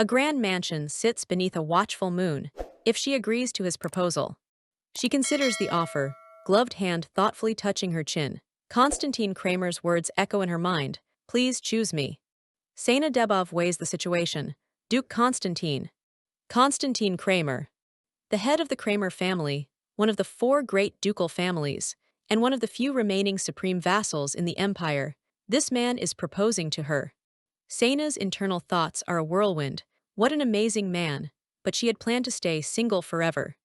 A grand mansion sits beneath a watchful moon, if she agrees to his proposal. She considers the offer, gloved hand thoughtfully touching her chin. Constantine Kramer's words echo in her mind, please choose me. Saina Debov weighs the situation. Duke Constantine. Constantine Kramer. The head of the Kramer family, one of the four great ducal families, and one of the few remaining supreme vassals in the empire, this man is proposing to her. Saina's internal thoughts are a whirlwind. What an amazing man, but she had planned to stay single forever.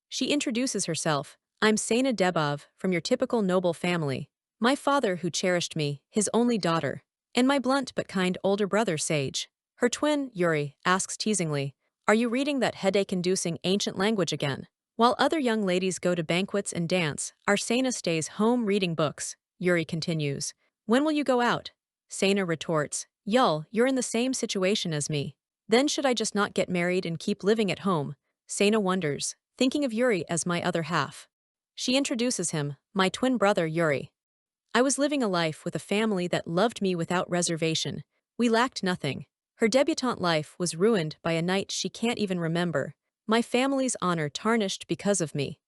She introduces herself. I'm Saina Debov, from your typical noble family. My father who cherished me, his only daughter. And my blunt but kind older brother Sage. Her twin, Yuri, asks teasingly, are you reading that headache-inducing ancient language again? While other young ladies go to banquets and dance, our Saina stays home reading books, Yuri continues. When will you go out? Saina retorts, Yul, you're in the same situation as me. Then should I just not get married and keep living at home? Saina wonders, thinking of Yuri as my other half. She introduces him, my twin brother Yuri. I was living a life with a family that loved me without reservation. We lacked nothing. Her debutante life was ruined by a night she can't even remember. My family's honor tarnished because of me.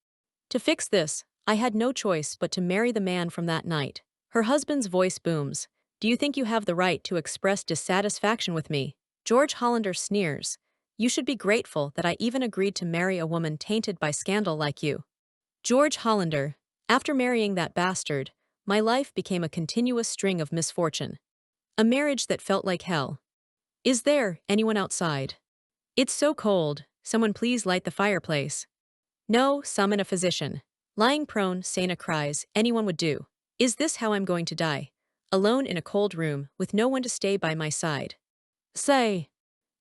To fix this, I had no choice but to marry the man from that night. Her husband's voice booms. Do you think you have the right to express dissatisfaction with me? George Hollander sneers. You should be grateful that I even agreed to marry a woman tainted by scandal like you. George Hollander. After marrying that bastard, my life became a continuous string of misfortune. A marriage that felt like hell. Is there anyone outside? It's so cold, someone please light the fireplace. No, summon a physician. Lying prone, Saina cries, anyone would do. Is this how I'm going to die? Alone in a cold room, with no one to stay by my side. Say.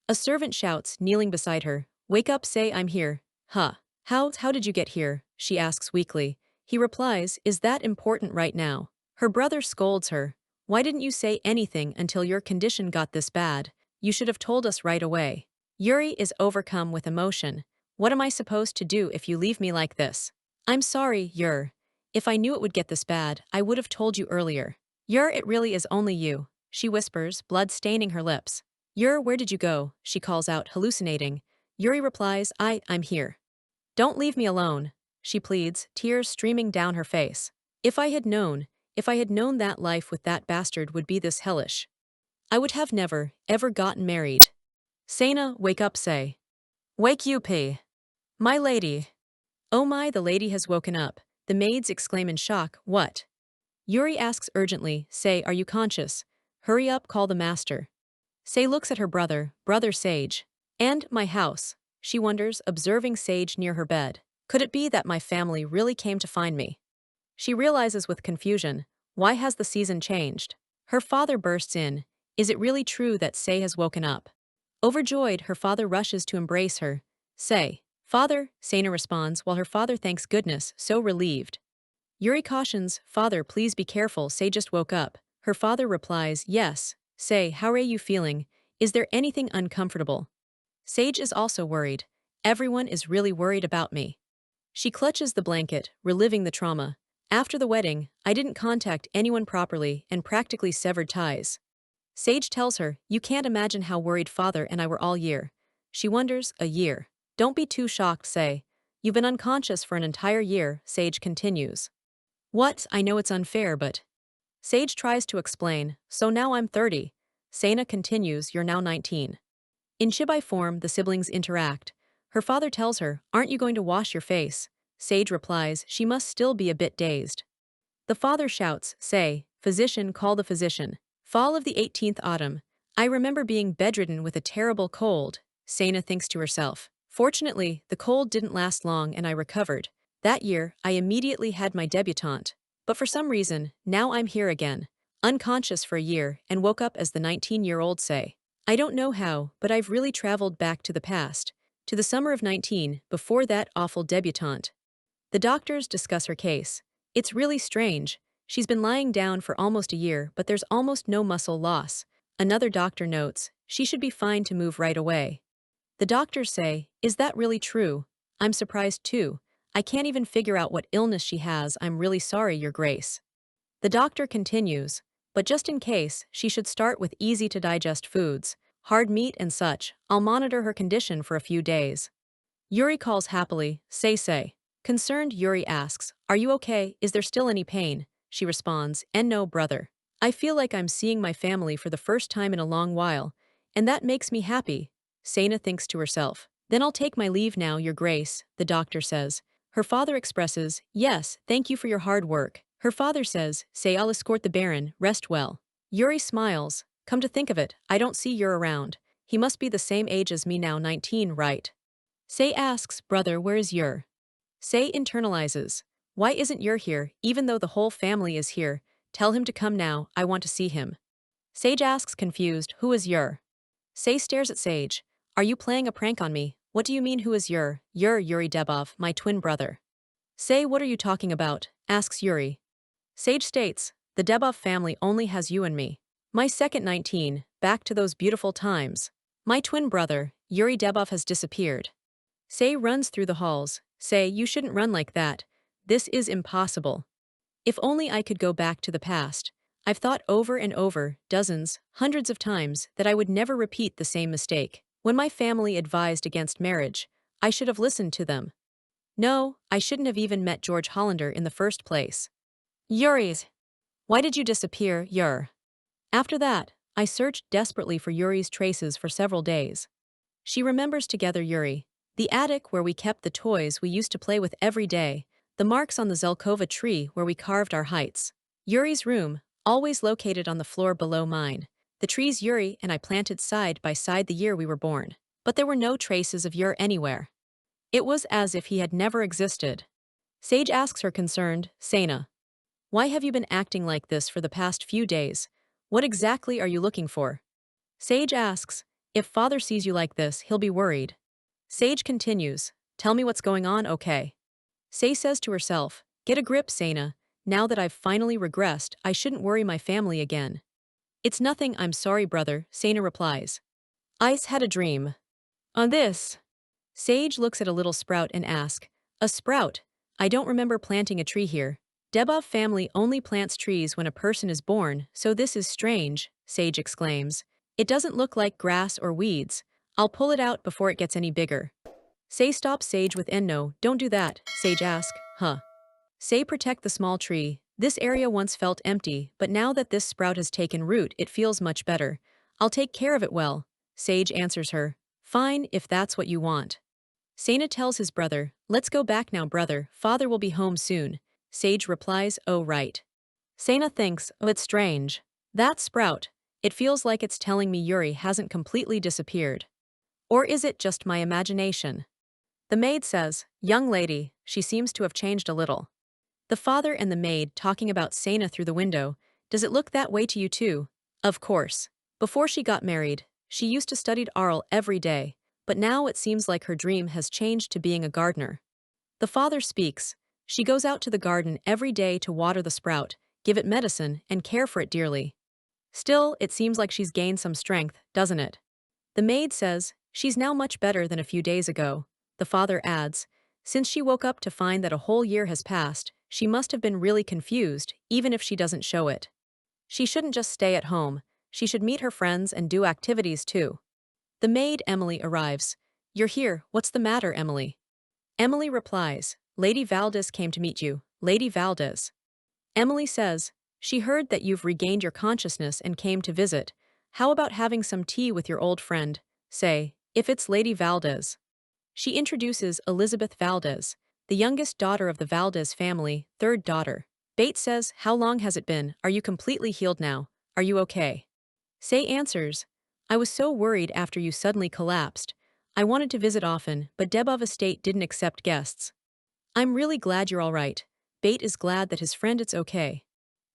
A servant shouts, kneeling beside her, wake up, say I'm here. Huh. How did you get here? She asks weakly. He replies, is that important right now? Her brother scolds her. Why didn't you say anything until your condition got this bad? You should have told us right away. Yuri is overcome with emotion. What am I supposed to do if you leave me like this? I'm sorry, Yur. If I knew it would get this bad, I would have told you earlier. Yur, it really is only you, she whispers, blood staining her lips. Yur, where did you go? She calls out, hallucinating. Yuri replies, I'm here. Don't leave me alone, she pleads, tears streaming down her face. If I had known that life with that bastard would be this hellish, I would have never, ever gotten married. Saina, wake up, say. Wake you, P. My lady. Oh my, the lady has woken up. The maids exclaim in shock, what? Yuri asks urgently, say, are you conscious? Hurry up, call the master. Say looks at her brother Sage. And my house, she wonders, observing Sage near her bed. Could it be that my family really came to find me? She realizes with confusion, why has the season changed? Her father bursts in. Is it really true that Say has woken up? Overjoyed, her father rushes to embrace her. Say, Father, Saina responds while her father thanks goodness, so relieved. Yuri cautions, Father, please be careful, Say just woke up. Her father replies, yes. Say, how are you feeling? Is there anything uncomfortable? Sage is also worried. Everyone is really worried about me. She clutches the blanket, reliving the trauma. After the wedding, I didn't contact anyone properly and practically severed ties. Sage tells her, you can't imagine how worried Father and I were all year. She wonders, a year. Don't be too shocked, Say. You've been unconscious for an entire year, Sage continues. What? I know it's unfair, but... Sage tries to explain, so now I'm 30. Saina continues, you're now 19. In chibi form, the siblings interact. Her father tells her, aren't you going to wash your face? Sage replies, she must still be a bit dazed. The father shouts, Say, physician, call the physician. Fall of the 18th autumn. I remember being bedridden with a terrible cold, Saina thinks to herself. Fortunately, the cold didn't last long and I recovered. That year, I immediately had my debutante. But for some reason, now I'm here again, unconscious for a year, and woke up as the 19-year-old Say. I don't know how, but I've really traveled back to the past, to the summer of 19, before that awful debutante. The doctors discuss her case. It's really strange. She's been lying down for almost a year, but there's almost no muscle loss. Another doctor notes, she should be fine to move right away. The doctors say, is that really true? I'm surprised too. I can't even figure out what illness she has. I'm really sorry, Your Grace. The doctor continues, but just in case, she should start with easy-to-digest foods. hard meat and such. I'll monitor her condition for a few days. Yuri calls happily, say. Concerned, Yuri asks, are you okay? Is there still any pain? She responds, and no, brother. I feel like I'm seeing my family for the first time in a long while, and that makes me happy. Saina thinks to herself. Then I'll take my leave now, Your Grace, the doctor says. Her father expresses, yes, thank you for your hard work. Her father says, say I'll escort the Baron, rest well. Yuri smiles. Come to think of it, I don't see Ur around. He must be the same age as me now, 19, right? Say asks, brother, where is Ur? Say internalizes. Why isn't Ur here, even though the whole family is here? Tell him to come now, I want to see him. Sage asks confused, who is Ur? Say stares at Sage. Are you playing a prank on me? What do you mean who is Ur? Yuri Devof, my twin brother. Say what are you talking about? Asks Yuri. Sage states, the Devof family only has you and me. My second 19, back to those beautiful times. My twin brother, Yuri Devof has disappeared. Say runs through the halls. Say you shouldn't run like that. This is impossible. If only I could go back to the past. I've thought over and over, dozens, hundreds of times, that I would never repeat the same mistake. When my family advised against marriage, I should have listened to them. No, I shouldn't have even met George Hollander in the first place. Yuri's. Why did you disappear, Yur? After that, I searched desperately for Yuri's traces for several days. She remembers together Yuri, the attic where we kept the toys we used to play with every day, the marks on the Zelkova tree where we carved our heights. Yuri's room, always located on the floor below mine. The trees Yuri and I planted side by side the year we were born. But there were no traces of Yuri anywhere. It was as if he had never existed. Sage asks her concerned, Saina. Why have you been acting like this for the past few days? What exactly are you looking for? Sage asks, if father sees you like this, he'll be worried. Sage continues, tell me what's going on, okay? Say says to herself, get a grip, Saina. Now that I've finally regressed, I shouldn't worry my family again. It's nothing, I'm sorry, brother, Saina replies. Ice had a dream. On this. Sage looks at a little sprout and asks, a sprout? I don't remember planting a tree here. Devof family only plants trees when a person is born, so this is strange, Sage exclaims. It doesn't look like grass or weeds. I'll pull it out before it gets any bigger. Say stop Sage with no, don't do that, Sage asks, huh? Say protect the small tree. This area once felt empty, but now that this sprout has taken root, it feels much better. I'll take care of it well. Sage answers her. Fine, if that's what you want. Saina tells his brother, let's go back now, brother, father will be home soon. Sage replies, oh right. Saina thinks, oh it's strange. That sprout, it feels like it's telling me Yuri hasn't completely disappeared. Or is it just my imagination? The maid says, young lady, she seems to have changed a little. The father and the maid talking about Saina through the window. Does it look that way to you too? Of course. Before she got married, she used to study Arl every day, but now it seems like her dream has changed to being a gardener. The father speaks. She goes out to the garden every day to water the sprout, give it medicine, and care for it dearly. Still, it seems like she's gained some strength, doesn't it? The maid says, she's now much better than a few days ago. The father adds, since she woke up to find that a whole year has passed, she must have been really confused, even if she doesn't show it. She shouldn't just stay at home, she should meet her friends and do activities too. The maid Emily arrives. You're here, what's the matter, Emily? Emily replies, Lady Valdez came to meet you, Lady Valdez. Emily says, she heard that you've regained your consciousness and came to visit. How about having some tea with your old friend? Say, if it's Lady Valdez. She introduces Elizabeth Valdez, the youngest daughter of the Valdez family, third daughter. Bates says, how long has it been? Are you completely healed now? Are you okay? Say answers, I was so worried after you suddenly collapsed. I wanted to visit often, but Devof estate didn't accept guests. I'm really glad you're all right. Bate is glad that his friend it's okay.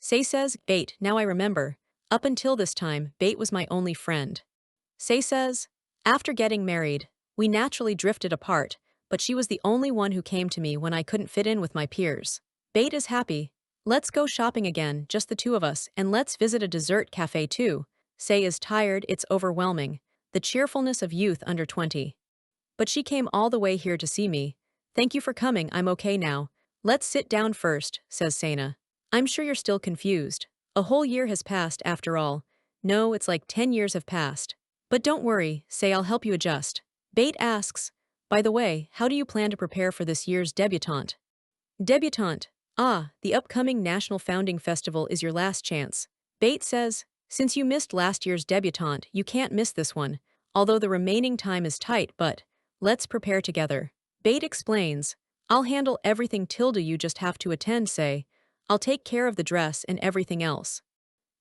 Say says, Bate, now I remember. Up until this time, Bate was my only friend. Say says, after getting married, we naturally drifted apart, but she was the only one who came to me when I couldn't fit in with my peers. Bate is happy. Let's go shopping again, just the two of us, and let's visit a dessert cafe too. Say is tired, it's overwhelming. The cheerfulness of youth under 20. But she came all the way here to see me. Thank you for coming, I'm okay now. Let's sit down first, says Saina. I'm sure you're still confused. A whole year has passed after all. No, it's like 10 years have passed. But don't worry, say I'll help you adjust. Bait asks, by the way, how do you plan to prepare for this year's debutante? Debutante. Ah, the upcoming National Founding Festival is your last chance. Bait says, since you missed last year's debutante, you can't miss this one, although the remaining time is tight, but let's prepare together. Bait explains, I'll handle everything Tilda, you just have to attend, say. I'll take care of the dress and everything else.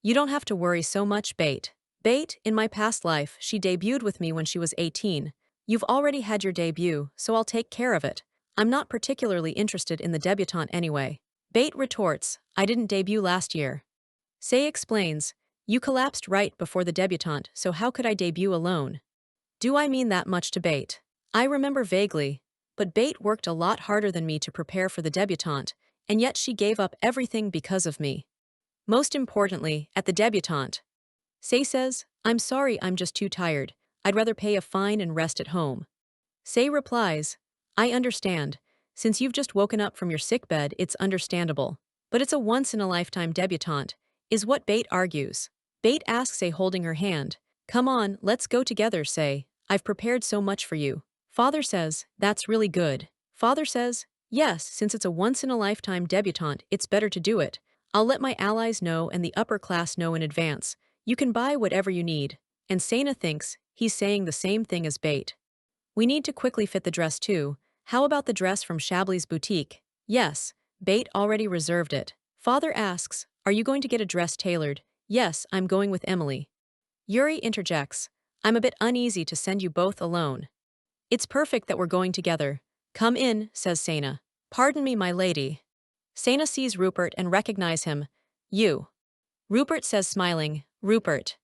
You don't have to worry so much, Bait. Bait, in my past life, she debuted with me when she was 18. You've already had your debut, so I'll take care of it. I'm not particularly interested in the debutante anyway. Bait retorts, I didn't debut last year. Say explains, you collapsed right before the debutante, so how could I debut alone? Do I mean that much to Bait? I remember vaguely, but Bait worked a lot harder than me to prepare for the debutante, and yet she gave up everything because of me. Most importantly, at the debutante. Say says, I'm sorry, I'm just too tired. I'd rather pay a fine and rest at home. Say replies, I understand. Since you've just woken up from your sickbed, it's understandable. But it's a once-in-a-lifetime debutante, is what Bait argues. Bait asks Say, holding her hand, come on, let's go together, Say. I've prepared so much for you. Father says, that's really good. Father says, yes, since it's a once-in-a-lifetime debutante, it's better to do it. I'll let my allies know and the upper class know in advance. You can buy whatever you need. And Saina thinks he's saying the same thing as Bait. We need to quickly fit the dress too. How about the dress from Chablis' boutique? Yes, Bait already reserved it. Father asks, are you going to get a dress tailored? Yes, I'm going with Emily. Yuri interjects, I'm a bit uneasy to send you both alone. It's perfect that we're going together. Come in, says Saina. Pardon me, my lady. Saina sees Rupert and recognizes him. You. Rupert says, smiling, Rupert.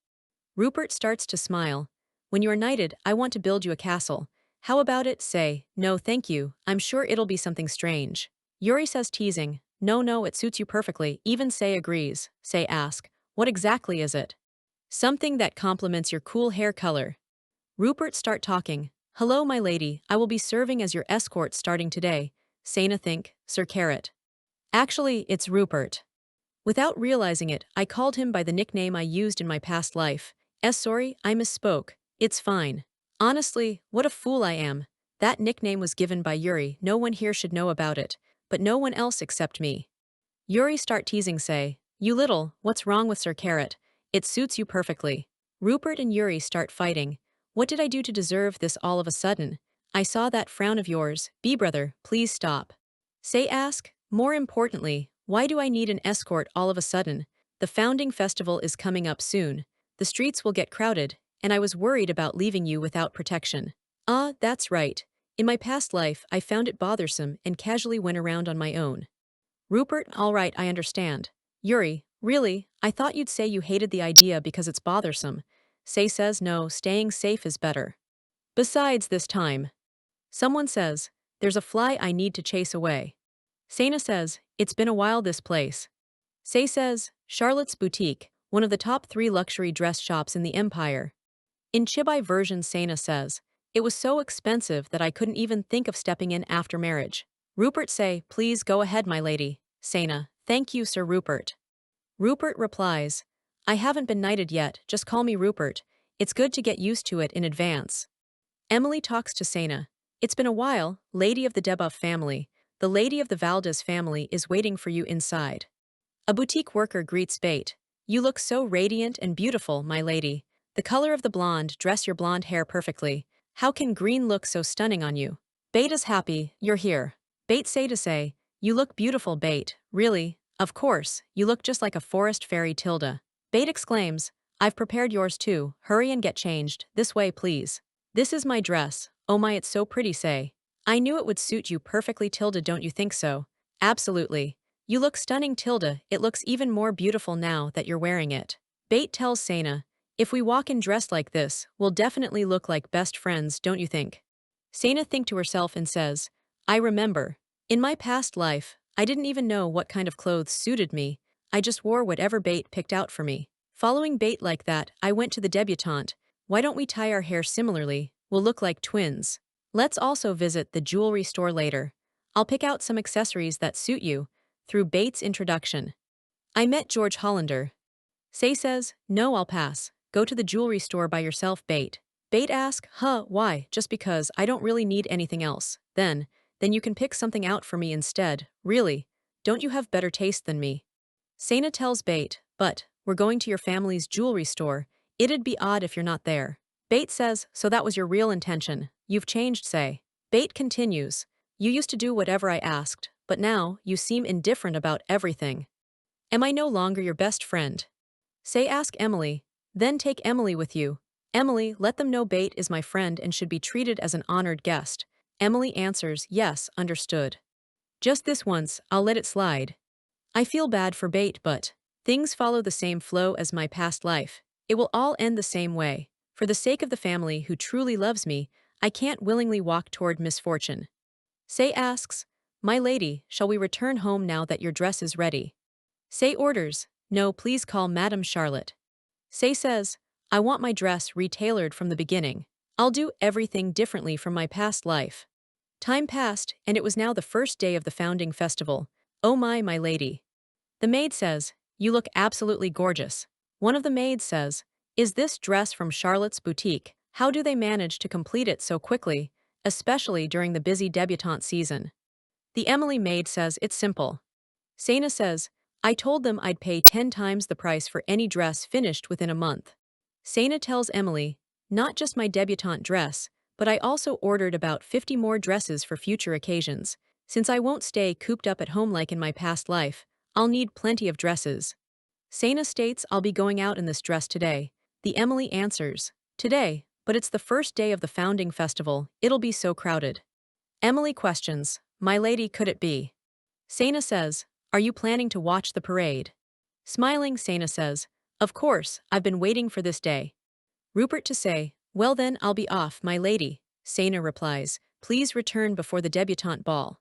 Rupert starts to smile. When you are knighted, I want to build you a castle. How about it, Say? No, thank you. I'm sure it'll be something strange. Yuri says, teasing, no, it suits you perfectly. Even Say agrees. Say ask, what exactly is it? Something that complements your cool hair color. Rupert start talking. Hello, my lady, I will be serving as your escort starting today. Saina think, Sir Carrot. Actually, it's Rupert. Without realizing it, I called him by the nickname I used in my past life. Sorry, I misspoke. It's fine. Honestly, what a fool I am. That nickname was given by Yuri, no one here should know about it, but no one else except me. Yuri start teasing Say, you little, what's wrong with Sir Carrot? It suits you perfectly. Rupert and Yuri start fighting. What did I do to deserve this all of a sudden? I saw that frown of yours. Be brother, please stop. Say ask, more importantly, why do I need an escort all of a sudden? The founding festival is coming up soon. The streets will get crowded, and I was worried about leaving you without protection. Ah, that's right. In my past life, I found it bothersome and casually went around on my own. Rupert, all right, I understand. Yuri, really? I thought you'd say you hated the idea because it's bothersome. Say says no, staying safe is better. Besides this time. Someone says, there's a fly I need to chase away. Saina says, it's been a while this place. Say says, Charlotte's Boutique, one of the top 3 luxury dress shops in the empire. In Chibai version, Saina says, it was so expensive that I couldn't even think of stepping in after marriage. Rupert say, please go ahead, my lady. Saina, thank you, Sir Rupert. Rupert replies, I haven't been knighted yet, just call me Rupert. It's good to get used to it in advance. Emily talks to Saina. It's been a while, lady of the Devof family. The lady of the Valdez family is waiting for you inside. A boutique worker greets Bait. You look so radiant and beautiful, my lady. The color of the blonde dress your blonde hair perfectly. How can green look so stunning on you? Bait is happy, you're here. Bait say, you look beautiful, Bait. Really? Of course, you look just like a forest fairy, Tilda. Bait exclaims, I've prepared yours too. Hurry and get changed. This way, please. This is my dress. Oh my, it's so pretty, Say. I knew it would suit you perfectly, Tilda, don't you think so? Absolutely. You look stunning, Tilda. It looks even more beautiful now that you're wearing it. Bait tells Saina, if we walk in dressed like this, we'll definitely look like best friends, don't you think? Saina thinks to herself and says, I remember. In my past life, I didn't even know what kind of clothes suited me. I just wore whatever Bait picked out for me. Following Bait like that, I went to the debutante. Why don't we tie our hair similarly? We'll look like twins. Let's also visit the jewelry store later. I'll pick out some accessories that suit you. Through Bait's introduction. I met George Hollander. Say says, no, I'll pass. go to the jewelry store by yourself, Bait. Bait ask, why? Just because I don't really need anything else. Then you can pick something out for me instead. Really? Don't you have better taste than me? Saina tells Bait, but we're going to your family's jewelry store. It'd be odd if you're not there. Bait says, so that was your real intention. You've changed, say. Bait continues, you used to do whatever I asked, but now you seem indifferent about everything. Am I no longer your best friend? Say ask Emily. Then take Emily with you. Emily, let them know Bait is my friend and should be treated as an honored guest. Emily answers, yes, understood. Just this once, I'll let it slide. I feel bad for Bait, but things follow the same flow as my past life. It will all end the same way. For the sake of the family who truly loves me, I can't willingly walk toward misfortune. Say asks, my lady, shall we return home now that your dress is ready? Say orders, no, please call Madame Charlotte. Say says, I want my dress retailored from the beginning. I'll do everything differently from my past life. Time passed, and it was now the first day of the founding festival. Oh my lady. The maid says, you look absolutely gorgeous. One of the maids says, is this dress from Charlotte's boutique? How do they manage to complete it so quickly, especially during the busy debutante season? The Emily maid says it's simple. Saina says, I told them I'd pay 10 times the price for any dress finished within a month. Saina tells Emily, not just my debutante dress, but I also ordered about 50 more dresses for future occasions. Since I won't stay cooped up at home like in my past life, I'll need plenty of dresses. Saina states I'll be going out in this dress today. The Emily answers, today, but it's the first day of the founding festival, it'll be so crowded. Emily questions, my lady, could it be? Saina says, are you planning to watch the parade? Smiling, Saina says, of course, I've been waiting for this day. Rupert to say, well then I'll be off, my lady. Saina replies, please return before the debutante ball.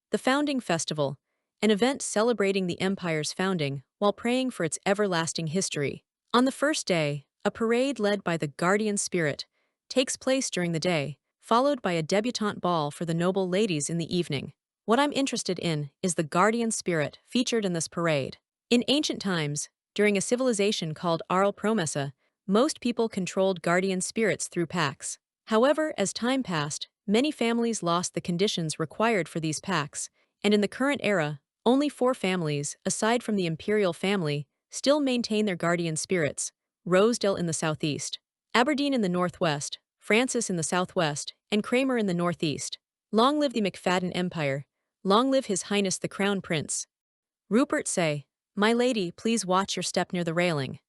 The founding festival, an event celebrating the empire's founding while praying for its everlasting history. On the first day, a parade led by the guardian spirit takes place during the day, followed by a debutante ball for the noble ladies in the evening. What I'm interested in is the guardian spirit featured in this parade. In ancient times, during a civilization called Arl Promessa, most people controlled guardian spirits through pacts. However, as time passed, many families lost the conditions required for these pacts, and in the current era, only 4 families, aside from the imperial family, still maintain their guardian spirits: Rosedale in the southeast, Aberdeen in the northwest, Francis in the southwest, and Kramer in the northeast. Long live the McFadden Empire. Long live His Highness the Crown Prince. Rupert say, my lady, please watch your step near the railing.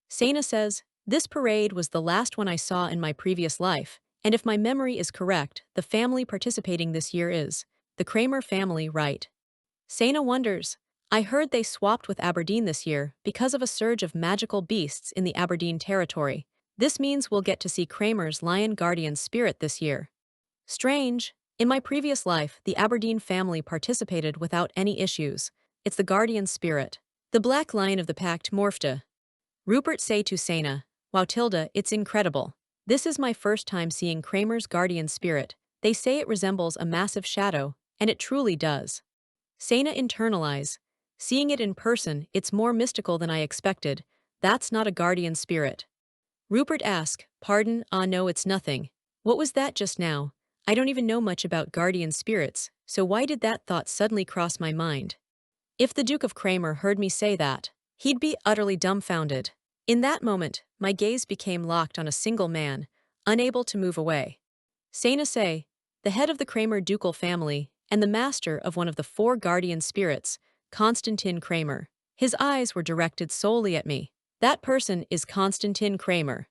Saina says, this parade was the last one I saw in my previous life, and if my memory is correct, the family participating this year is the Kramer family, right? Saina wonders, I heard they swapped with Aberdeen this year because of a surge of magical beasts in the Aberdeen territory. This means we'll get to see Kramer's lion guardian spirit this year. Strange. In my previous life, the Aberdeen family participated without any issues. It's the guardian spirit. The black lion of the pact morphed. Rupert say to Saina, wow Tilda, it's incredible. This is my first time seeing Kramer's guardian spirit. They say it resembles a massive shadow, and it truly does. Saina internalize. Seeing it in person, it's more mystical than I expected. That's not a guardian spirit. Rupert ask, pardon, no it's nothing. What was that just now? I don't even know much about guardian spirits, so why did that thought suddenly cross my mind? If the Duke of Kramer heard me say that, he'd be utterly dumbfounded. In that moment, my gaze became locked on a single man, unable to move away. Saina say, the head of the Kramer ducal family, and the master of one of the 4 guardian spirits, Constantine Kramer. His eyes were directed solely at me. That person is Constantine Kramer.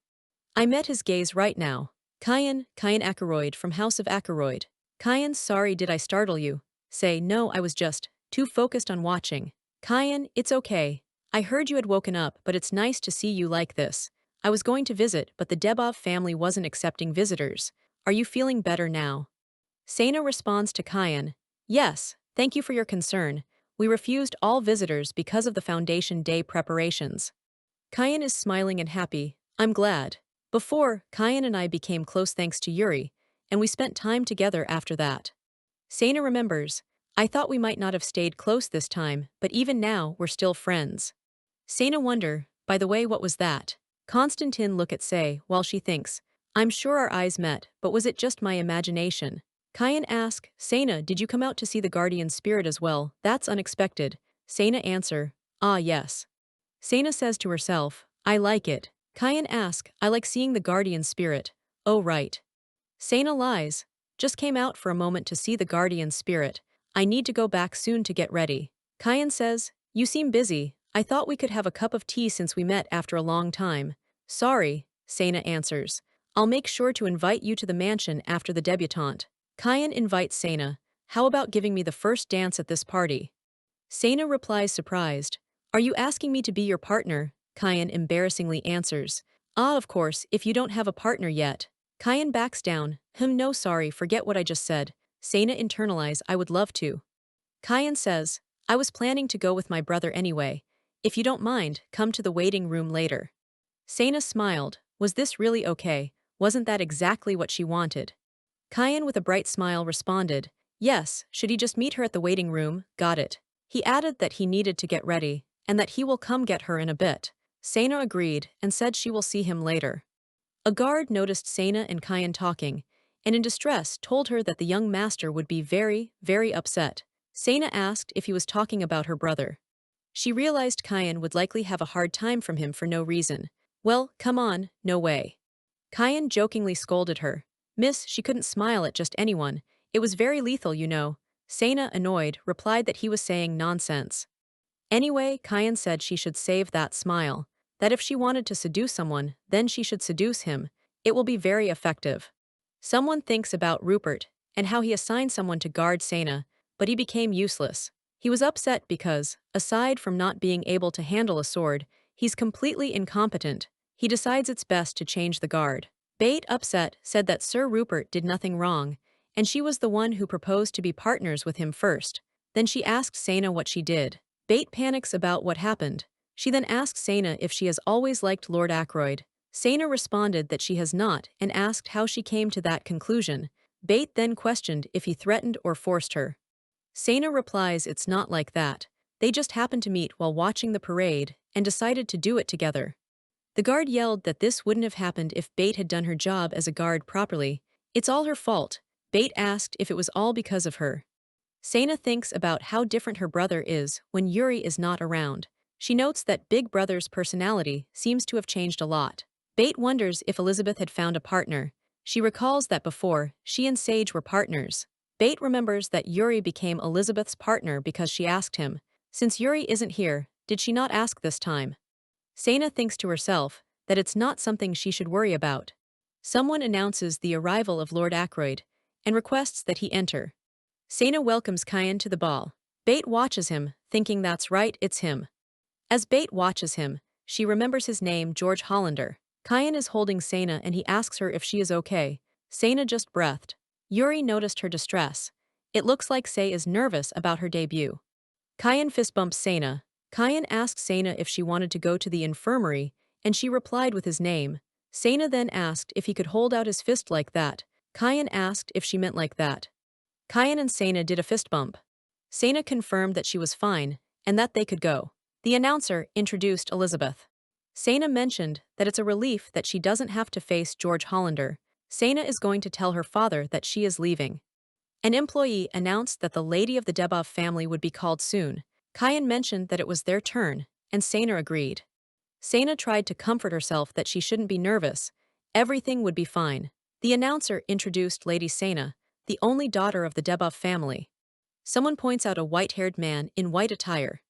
I met his gaze right now. Kyan Ackroyd from House of Ackroyd. Kyan, sorry, did I startle you? Say, no, I was just too focused on watching. Kyan, it's okay. I heard you had woken up, but it's nice to see you like this. I was going to visit, but the Devof family wasn't accepting visitors. Are you feeling better now? Saina responds to Kyan, yes, thank you for your concern. We refused all visitors because of the Foundation Day preparations. Kyan is smiling and happy. I'm glad. Before, Kyan and I became close thanks to Yuri, and we spent time together after that. Saina remembers, I thought we might not have stayed close this time, but even now we're still friends. Saina wonder, by the way, what was that? Constantine look at Say while she thinks, I'm sure our eyes met, but was it just my imagination? Kyan ask, Saina, did you come out to see the guardian spirit as well? That's unexpected. Saina answer, ah yes. Saina says to herself, I like it. Kyan ask, I like seeing the guardian spirit. Oh right. Saina lies. Just came out for a moment to see the guardian spirit. I need to go back soon to get ready. Kyan says, you seem busy. I thought we could have a cup of tea since we met after a long time. Sorry, Saina answers. I'll make sure to invite you to the mansion after the debutante. Kyan invites Saina. How about giving me the first dance at this party? Saina replies surprised. Are you asking me to be your partner? Kyan embarrassingly answers. Ah, of course, if you don't have a partner yet. Kyan backs down. No sorry, forget what I just said. Saina internalize, I would love to. Kyan says, I was planning to go with my brother anyway. If you don't mind, come to the waiting room later. Saina smiled. Was this really okay? Wasn't that exactly what she wanted? Kyan with a bright smile responded, yes, should he just meet her at the waiting room? Got it. He added that he needed to get ready, and that he will come get her in a bit. Saina agreed and said she will see him later. A guard noticed Saina and Kyan talking, and in distress told her that the young master would be very, very upset. Saina asked if he was talking about her brother. She realized Kyan would likely have a hard time from him for no reason. Well, come on, no way. Kyan jokingly scolded her. Miss, she couldn't smile at just anyone. It was very lethal, you know. Saina, annoyed, replied that he was saying nonsense. Anyway, Kyan said she should save that smile. That if she wanted to seduce someone, then she should seduce him. It will be very effective. Someone thinks about Rupert, and how he assigned someone to guard Saina, but he became useless. He was upset because, aside from not being able to handle a sword, he's completely incompetent. He decides it's best to change the guard. Bate, upset, said that Sir Rupert did nothing wrong, and she was the one who proposed to be partners with him first. Then she asked Saina what she did. Bate panics about what happened. She then asks Saina if she has always liked Lord Ackroyd. Saina responded that she has not and asked how she came to that conclusion. Bate then questioned if he threatened or forced her. Saina replies it's not like that. They just happened to meet while watching the parade and decided to do it together. The guard yelled that this wouldn't have happened if Bate had done her job as a guard properly. It's all her fault. Bate asked if it was all because of her. Saina thinks about how different her brother is when Yuri is not around. She notes that Big Brother's personality seems to have changed a lot. Bate wonders if Elizabeth had found a partner. She recalls that before, she and Sage were partners. Bate remembers that Yuri became Elizabeth's partner because she asked him. Since Yuri isn't here, did she not ask this time? Saina thinks to herself that it's not something she should worry about. Someone announces the arrival of Lord Ackroyd and requests that he enter. Saina welcomes Kyan to the ball. Bate watches him, thinking that's right, it's him. As Bate watches him, she remembers his name, George Hollander. Kyan is holding Saina and he asks her if she is okay. Saina just breathed. Yuri noticed her distress. It looks like Say is nervous about her debut. Kyan fist bumps Saina. Kyan asked Saina if she wanted to go to the infirmary, and she replied with his name. Saina then asked if he could hold out his fist like that. Kyan asked if she meant like that. Kyan and Saina did a fist bump. Saina confirmed that she was fine, and that they could go. The announcer introduced Elizabeth. Saina mentioned that it's a relief that she doesn't have to face George Hollander. Saina is going to tell her father that she is leaving. An employee announced that the lady of the Devof family would be called soon. Kyan mentioned that it was their turn, and Saina agreed. Saina tried to comfort herself that she shouldn't be nervous. Everything would be fine. The announcer introduced Lady Saina, the only daughter of the Devof family. Someone points out a white-haired man in white attire.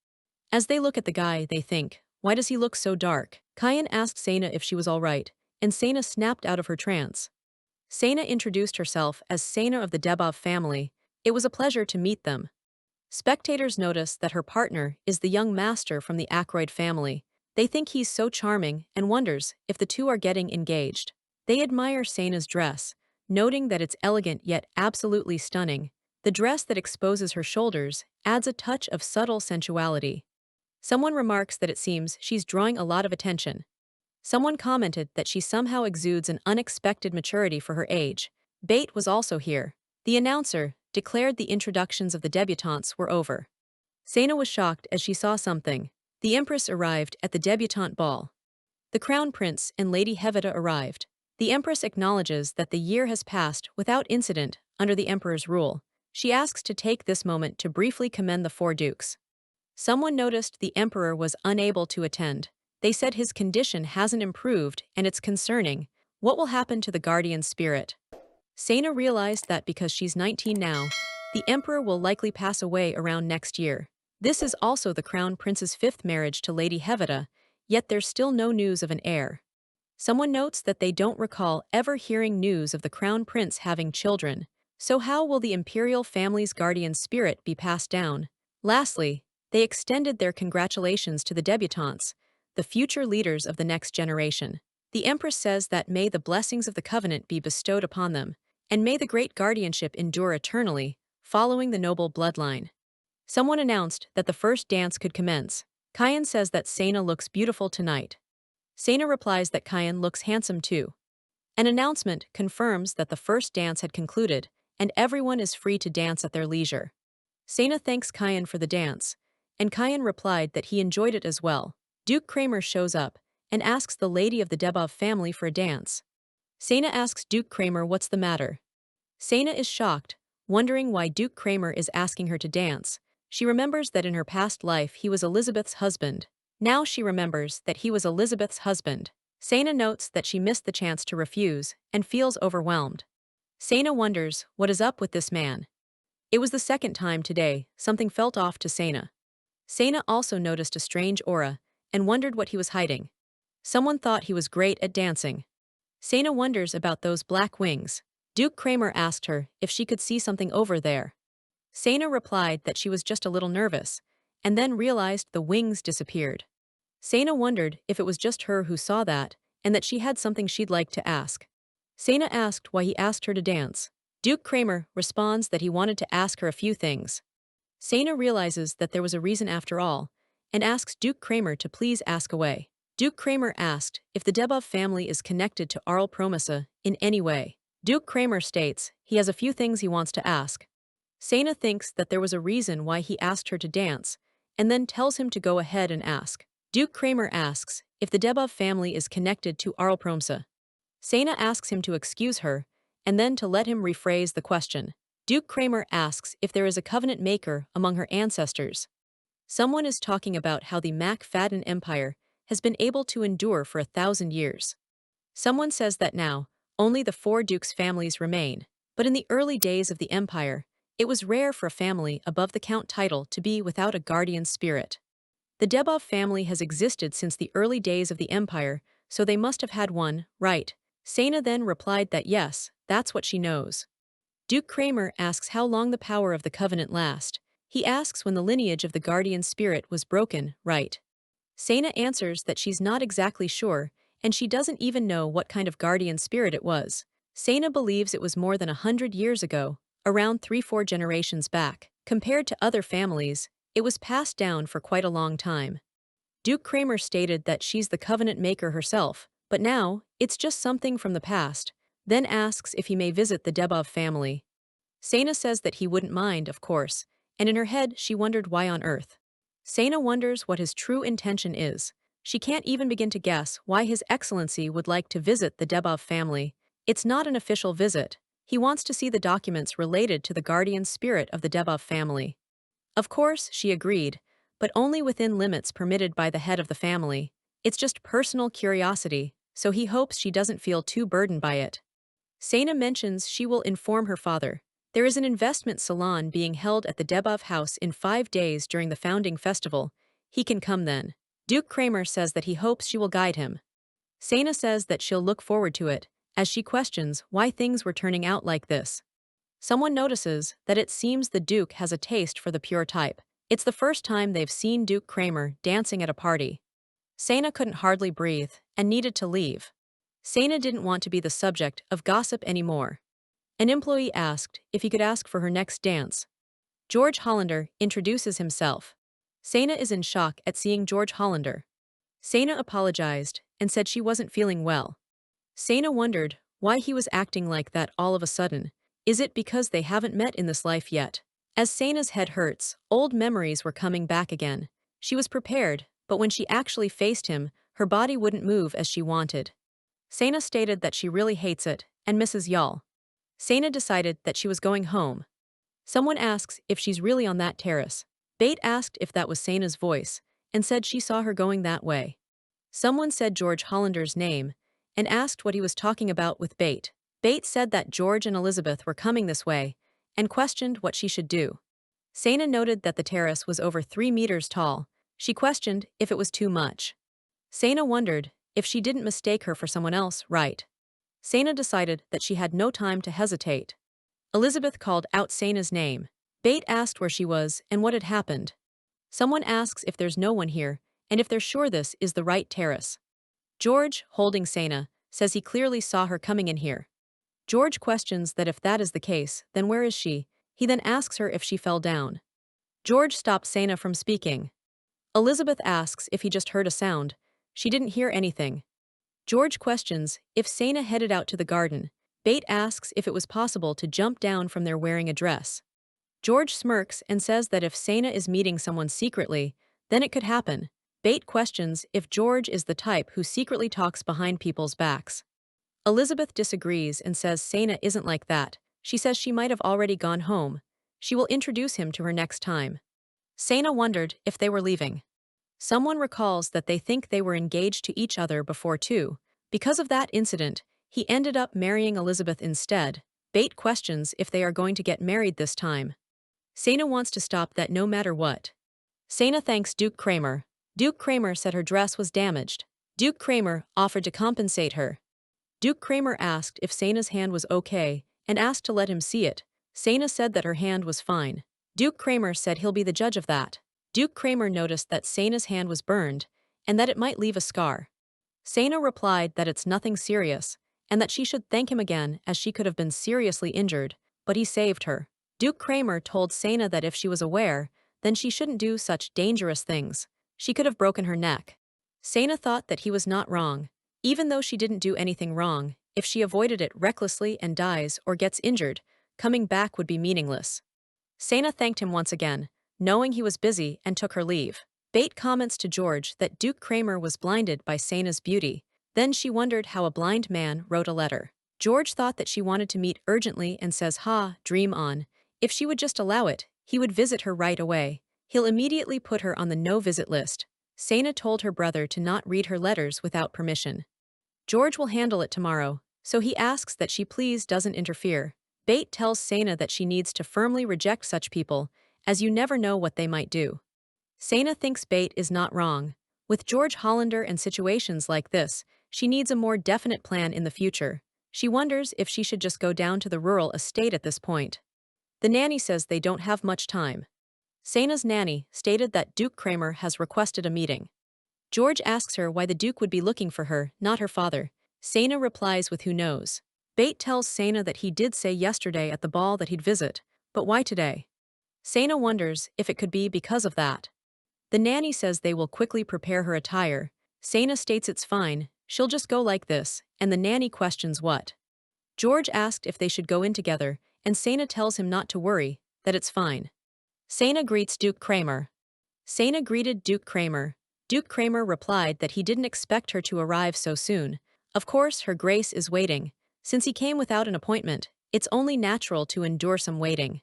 As they look at the guy, they think, why does he look so dark? Kyan asked Saina if she was all right, and Saina snapped out of her trance. Saina introduced herself as Saina of the Devof family. It was a pleasure to meet them. Spectators notice that her partner is the young master from the Ackroyd family. They think he's so charming and wonders if the two are getting engaged. They admire Saina's dress, noting that it's elegant yet absolutely stunning. The dress that exposes her shoulders adds a touch of subtle sensuality. Someone remarks that it seems she's drawing a lot of attention. Someone commented that she somehow exudes an unexpected maturity for her age. Bate was also here. The announcer declared the introductions of the debutantes were over. Saina was shocked as she saw something. The Empress arrived at the debutante ball. The crown prince and Lady Hevita arrived. The empress acknowledges that the year has passed without incident under the emperor's rule. She asks to take this moment to briefly commend the four dukes. Someone noticed the emperor was unable to attend. They said his condition hasn't improved and it's concerning. What will happen to the guardian spirit? Saina realized that because she's 19 now, the emperor will likely pass away around next year. This is also the crown prince's fifth marriage to Lady Hevita, yet there's still no news of an heir. Someone notes that they don't recall ever hearing news of the crown prince having children. So how will the imperial family's guardian spirit be passed down? Lastly, they extended their congratulations to the debutantes, the future leaders of the next generation. The empress says that may the blessings of the covenant be bestowed upon them, and may the great guardianship endure eternally, following the noble bloodline. Someone announced that the first dance could commence. Kyan says that Saina looks beautiful tonight. Saina replies that Kyan looks handsome too. An announcement confirms that the first dance had concluded, and everyone is free to dance at their leisure. Saina thanks Kyan for the dance, and Kyan replied that he enjoyed it as well. Duke Kramer shows up and asks the lady of the Devof family for a dance. Saina asks Duke Kramer what's the matter. Saina is shocked, wondering why Duke Kramer is asking her to dance. She remembers that in her past life he was Elizabeth's husband. Now she remembers that he was Elizabeth's husband. Saina notes that she missed the chance to refuse and feels overwhelmed. Saina wonders what is up with this man. It was the second time today something felt off to Saina. Saina also noticed a strange aura and wondered what he was hiding. Someone thought he was great at dancing. Saina wonders about those black wings. Duke Kramer asked her if she could see something over there. Saina replied that she was just a little nervous, and then realized the wings disappeared. Saina wondered if it was just her who saw that, and that she had something she'd like to ask. Saina asked why he asked her to dance. Duke Kramer responds that he wanted to ask her a few things. Saina realizes that there was a reason after all, and asks Duke Kramer to please ask away. Duke Kramer asked if the Devof family is connected to Arl Promissa in any way. Duke Kramer states he has a few things he wants to ask. Saina thinks that there was a reason why he asked her to dance, and then tells him to go ahead and ask. Duke Kramer asks if the Devof family is connected to Arl Promissa. Saina asks him to excuse her, and then to let him rephrase the question. Duke Kramer asks if there is a covenant maker among her ancestors. Someone is talking about how the MacFadden Empire has been able to endure for 1,000 years. Someone says that now, only the four dukes' families remain, but in the early days of the empire, it was rare for a family above the count title to be without a guardian spirit. The Devof family has existed since the early days of the empire, so they must have had one, right? Saina then replied that yes, that's what she knows. Duke Kramer asks how long the power of the covenant lasts. He asks when the lineage of the guardian spirit was broken, right? Saina answers that she's not exactly sure, and she doesn't even know what kind of guardian spirit it was. Saina believes it was more than 100 years ago, around 3-4 generations back. Compared to other families, it was passed down for quite a long time. Duke Kramer stated that she's the covenant maker herself, but now, it's just something from the past, then asks if he may visit the Devof family. Saina says that he wouldn't mind, of course, and in her head she wondered why on earth. Saina wonders what his true intention is. She can't even begin to guess why His Excellency would like to visit the Devof family. It's not an official visit. He wants to see the documents related to the guardian spirit of the Devof family. Of course, she agreed, but only within limits permitted by the head of the family. It's just personal curiosity, so he hopes she doesn't feel too burdened by it. Saina mentions she will inform her father. There is an investment salon being held at the Devof house in 5 days during the founding festival. He can come then. Duke Kramer says that he hopes she will guide him. Saina says that she'll look forward to it, as she questions why things were turning out like this. Someone notices that it seems the Duke has a taste for the pure type. It's the first time they've seen Duke Kramer dancing at a party. Saina couldn't hardly breathe and needed to leave. Saina didn't want to be the subject of gossip anymore. An employee asked if he could ask for her next dance. George Hollander introduces himself. Saina is in shock at seeing George Hollander. Saina apologized and said she wasn't feeling well. Saina wondered why he was acting like that all of a sudden. Is it because they haven't met in this life yet? As Saina's head hurts, old memories were coming back again. She was prepared, but when she actually faced him, Her body wouldn't move as she wanted. Saina stated that she really hates it and misses y'all. Saina decided that she was going home. Someone asks if she's really on that terrace. Bate asked if that was Saina's voice and said she saw her going that way. Someone said George Hollander's name and asked what he was talking about with Bate. Bate said that George and Elizabeth were coming this way and questioned what she should do. Saina noted that the terrace was over 3 meters tall. She questioned if it was too much. Saina wondered if she didn't mistake her for someone else, right? Saina decided that she had no time to hesitate. Elizabeth called out Saina's name. Bate asked where she was and what had happened. Someone asks if there's no one here and if they're sure this is the right terrace. George, holding Saina, says he clearly saw her coming in here. George questions that if that is the case, then where is she? He then asks her if she fell down. George stops Saina from speaking. Elizabeth asks if he just heard a sound. She didn't hear anything. George questions if Saina headed out to the garden. Bate asks if it was possible to jump down from there wearing a dress. George smirks and says that if Saina is meeting someone secretly, then it could happen. Bate questions if George is the type who secretly talks behind people's backs. Elizabeth disagrees and says Saina isn't like that. She says she might have already gone home. She will introduce him to her next time. Saina wondered if they were leaving. Someone recalls that they think they were engaged to each other before too. Because of that incident, he ended up marrying Elizabeth instead. Bate questions if they are going to get married this time. Saina wants to stop that no matter what. Saina thanks Duke Kramer. Duke Kramer said her dress was damaged. Duke Kramer offered to compensate her. Duke Kramer asked if Saina's hand was okay and asked to let him see it. Saina said that her hand was fine. Duke Kramer said he'll be the judge of that. Duke Kramer noticed that Saina's hand was burned and that it might leave a scar. Saina replied that it's nothing serious and that she should thank him again as she could have been seriously injured, but he saved her. Duke Kramer told Saina that if she was aware, then she shouldn't do such dangerous things. She could have broken her neck. Saina thought that he was not wrong. Even though she didn't do anything wrong, if she avoided it recklessly and dies or gets injured, coming back would be meaningless. Saina thanked him once again, knowing he was busy, and took her leave. Bate comments to George that Duke Kramer was blinded by Saina's beauty. Then she wondered how a blind man wrote a letter. George thought that she wanted to meet urgently and says, dream on. If she would just allow it, he would visit her right away. He'll immediately put her on the no-visit list. Saina told her brother to not read her letters without permission. George will handle it tomorrow, so he asks that she please doesn't interfere. Bate tells Saina that she needs to firmly reject such people, as you never know what they might do. Saina thinks Bate is not wrong. With George Hollander and situations like this, she needs a more definite plan in the future. She wonders if she should just go down to the rural estate at this point. The nanny says they don't have much time. Saina's nanny stated that Duke Kramer has requested a meeting. George asks her why the Duke would be looking for her, not her father. Saina replies with who knows. Bate tells Saina that he did say yesterday at the ball that he'd visit, but why today? Saina wonders if it could be because of that. The nanny says they will quickly prepare her attire. Saina states it's fine, she'll just go like this, and the nanny questions what. George asked if they should go in together, and Saina tells him not to worry, that it's fine. Saina greets Duke Kramer. Saina greeted Duke Kramer. Duke Kramer replied that he didn't expect her to arrive so soon. Of course, Her Grace is waiting. Since he came without an appointment, it's only natural to endure some waiting.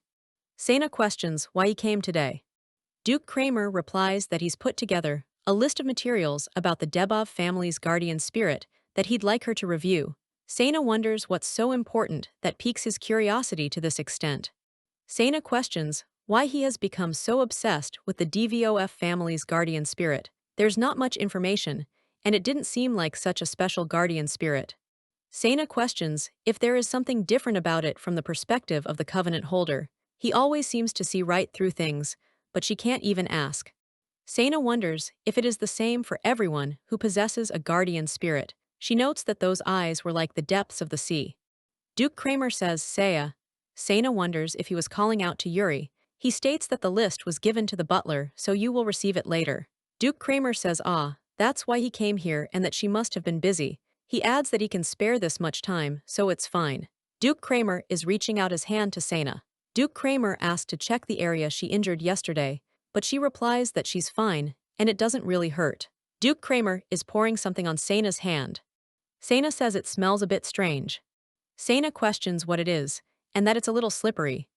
Saina questions why he came today. Duke Kramer replies that he's put together a list of materials about the Devof family's guardian spirit that he'd like her to review. Saina wonders what's so important that piques his curiosity to this extent. Saina questions why he has become so obsessed with the Devof family's guardian spirit. There's not much information, and it didn't seem like such a special guardian spirit. Saina questions if there is something different about it from the perspective of the covenant holder. He always seems to see right through things, but she can't even ask. Saina wonders if it is the same for everyone who possesses a guardian spirit. She notes that those eyes were like the depths of the sea. Duke Kramer says Saya. Saina wonders if he was calling out to Yuri. He states that the list was given to the butler, so you will receive it later. Duke Kramer says that's why he came here and that she must have been busy. He adds that he can spare this much time, so it's fine. Duke Kramer is reaching out his hand to Saina. Duke Kramer asked to check the area she injured yesterday, but she replies that she's fine, and it doesn't really hurt. Duke Kramer is pouring something on Saina's hand. Saina says it smells a bit strange. Saina questions what it is, and that it's a little slippery.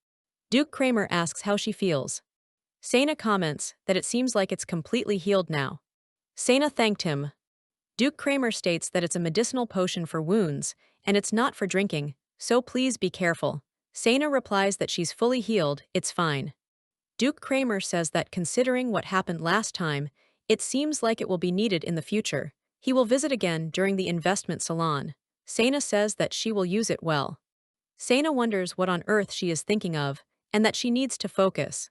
Duke Kramer asks how she feels. Saina comments that it seems like it's completely healed now. Saina thanked him. Duke Kramer states that it's a medicinal potion for wounds, and it's not for drinking, so please be careful. Saina replies that she's fully healed, it's fine. Duke Kramer says that considering what happened last time, it seems like it will be needed in the future. He will visit again during the investment salon. Saina says that she will use it well. Saina wonders what on earth she is thinking of, and that she needs to focus.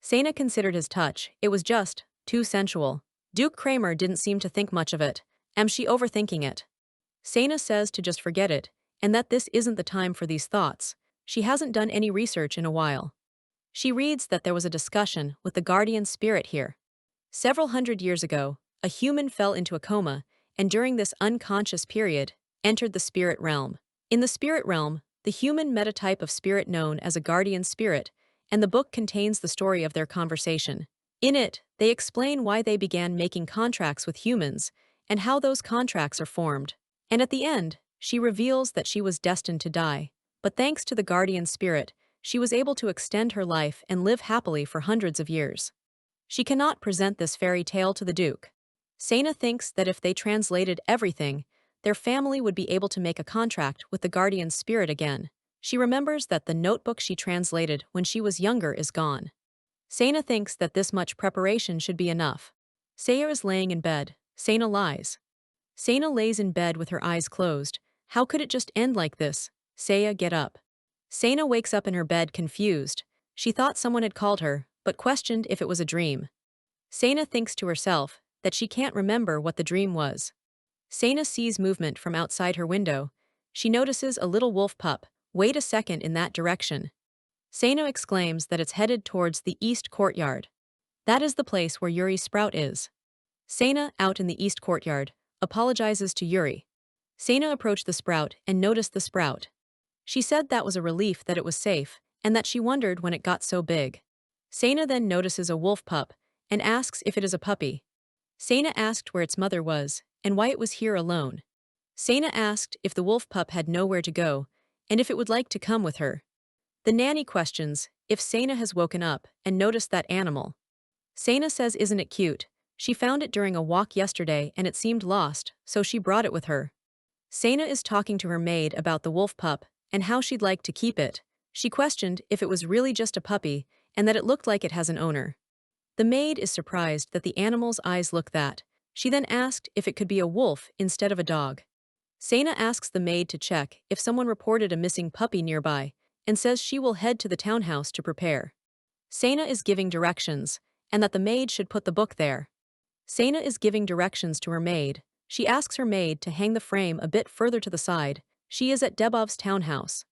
Saina considered his touch, it was just too sensual. Duke Kramer didn't seem to think much of it. Am she overthinking it? Saina says to just forget it, and that this isn't the time for these thoughts. She hasn't done any research in a while. She reads that there was a discussion with the guardian spirit here. Several hundred years ago, a human fell into a coma, and during this unconscious period, entered the spirit realm. In the spirit realm, the human met a type of spirit known as a guardian spirit, and the book contains the story of their conversation. In it, they explain why they began making contracts with humans, and how those contracts are formed. And at the end, she reveals that she was destined to die. But thanks to the guardian spirit, she was able to extend her life and live happily for hundreds of years. She cannot present this fairy tale to the Duke. Saina thinks that if they translated everything, their family would be able to make a contract with the guardian spirit again. She remembers that the notebook she translated when she was younger is gone. Saina thinks that this much preparation should be enough. Saya is laying in bed. Saina lies. Saina lays in bed with her eyes closed. How could it just end like this? Saya, get up. Saina wakes up in her bed confused. She thought someone had called her, but questioned if it was a dream. Saina thinks to herself that she can't remember what the dream was. Saina sees movement from outside her window. She notices a little wolf pup. Wait a second, in that direction. Saina exclaims that it's headed towards the east courtyard. That is the place where Yuri's sprout is. Saina, out in the east courtyard, apologizes to Yuri. Saina approached the sprout and noticed the sprout. She said that was a relief that it was safe, and that she wondered when it got so big. Saina then notices a wolf pup and asks if it is a puppy. Saina asked where its mother was and why it was here alone. Saina asked if the wolf pup had nowhere to go and if it would like to come with her. The nanny questions if Saina has woken up and noticed that animal. Saina says, isn't it cute? She found it during a walk yesterday and it seemed lost, so she brought it with her. Saina is talking to her maid about the wolf pup and how she'd like to keep it. She questioned if it was really just a puppy and that it looked like it has an owner. The maid is surprised that the animal's eyes look that. She then asked if it could be a wolf instead of a dog. Saina asks the maid to check if someone reported a missing puppy nearby and says she will head to the townhouse to prepare. Saina is giving directions and that the maid should put the book there. Saina is giving directions to her maid. She asks her maid to hang the frame a bit further to the side. She is at Debov's townhouse.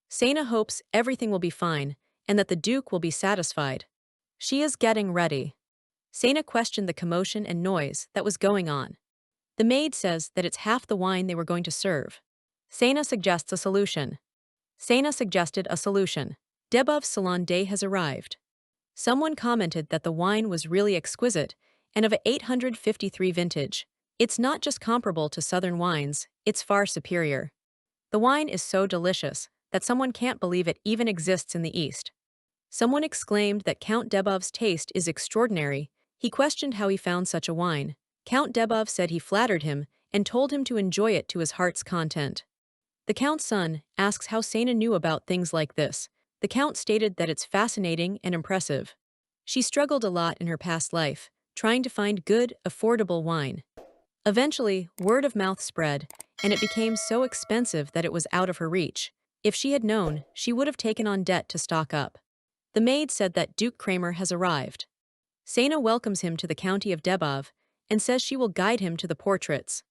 Saina hopes everything will be fine and that the Duke will be satisfied. She is getting ready. Saina questioned the commotion and noise that was going on. The maid says that it's half the wine they were going to serve. Saina suggests a solution. Saina suggested a solution. Debov's salon day has arrived. Someone commented that the wine was really exquisite and of a 853 vintage. It's not just comparable to southern wines, it's far superior. The wine is so delicious that someone can't believe it even exists in the East. Someone exclaimed that Count Debov's taste is extraordinary. He questioned how he found such a wine. Count Debov said he flattered him and told him to enjoy it to his heart's content. The Count's son asks how Saina knew about things like this. The Count stated that it's fascinating and impressive. She struggled a lot in her past life, trying to find good, affordable wine. Eventually, word of mouth spread, and it became so expensive that it was out of her reach. If she had known, she would have taken on debt to stock up. The maid said that Duke Kramer has arrived. Saina welcomes him to the county of Debov and says she will guide him to the portraits.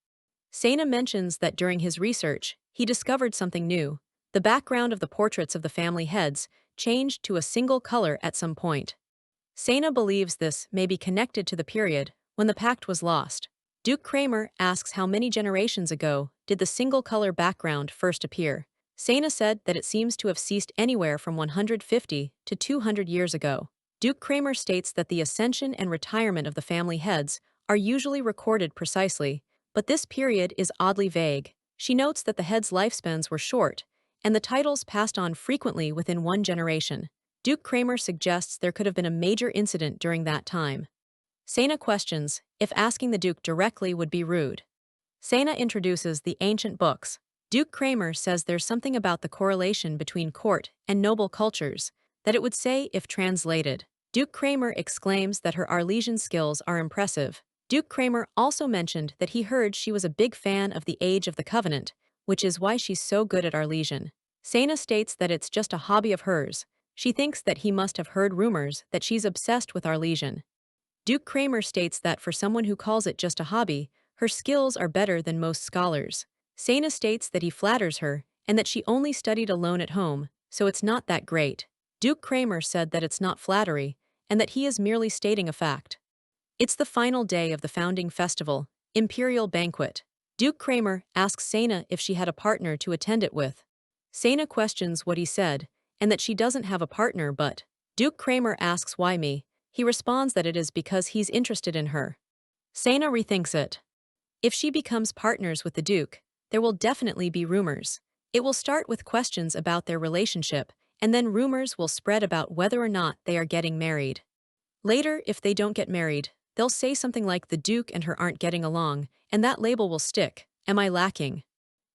Saina mentions that during his research, he discovered something new. The background of the portraits of the family heads changed to a single color at some point. Saina believes this may be connected to the period when the pact was lost. Duke Kramer asks how many generations ago did the single-color background first appear. Saina said that it seems to have ceased anywhere from 150 to 200 years ago. Duke Kramer states that the ascension and retirement of the family heads are usually recorded precisely, but this period is oddly vague. She notes that the heads' lifespans were short, and the titles passed on frequently within one generation. Duke Kramer suggests there could have been a major incident during that time. Saina questions if asking the Duke directly would be rude. Saina introduces the ancient books. Duke Kramer says there's something about the correlation between court and noble cultures that it would say if translated. Duke Kramer exclaims that her Arlesian skills are impressive. Duke Kramer also mentioned that he heard she was a big fan of the Age of the Covenant, which is why she's so good at Arlesian. Saina states that it's just a hobby of hers. She thinks that he must have heard rumors that she's obsessed with Arlesian. Duke Kramer states that for someone who calls it just a hobby, her skills are better than most scholars. Saina states that he flatters her and that she only studied alone at home, so it's not that great. Duke Kramer said that it's not flattery and that he is merely stating a fact. It's the final day of the founding festival, imperial banquet. Duke Kramer asks Saina if she had a partner to attend it with. Saina questions what he said and that she doesn't have a partner, but Duke Kramer asks why me. He responds that it is because he's interested in her. Saina rethinks it. If she becomes partners with the Duke, there will definitely be rumors. It will start with questions about their relationship, and then rumors will spread about whether or not they are getting married. Later, if they don't get married, they'll say something like the Duke and her aren't getting along, and that label will stick. Am I lacking?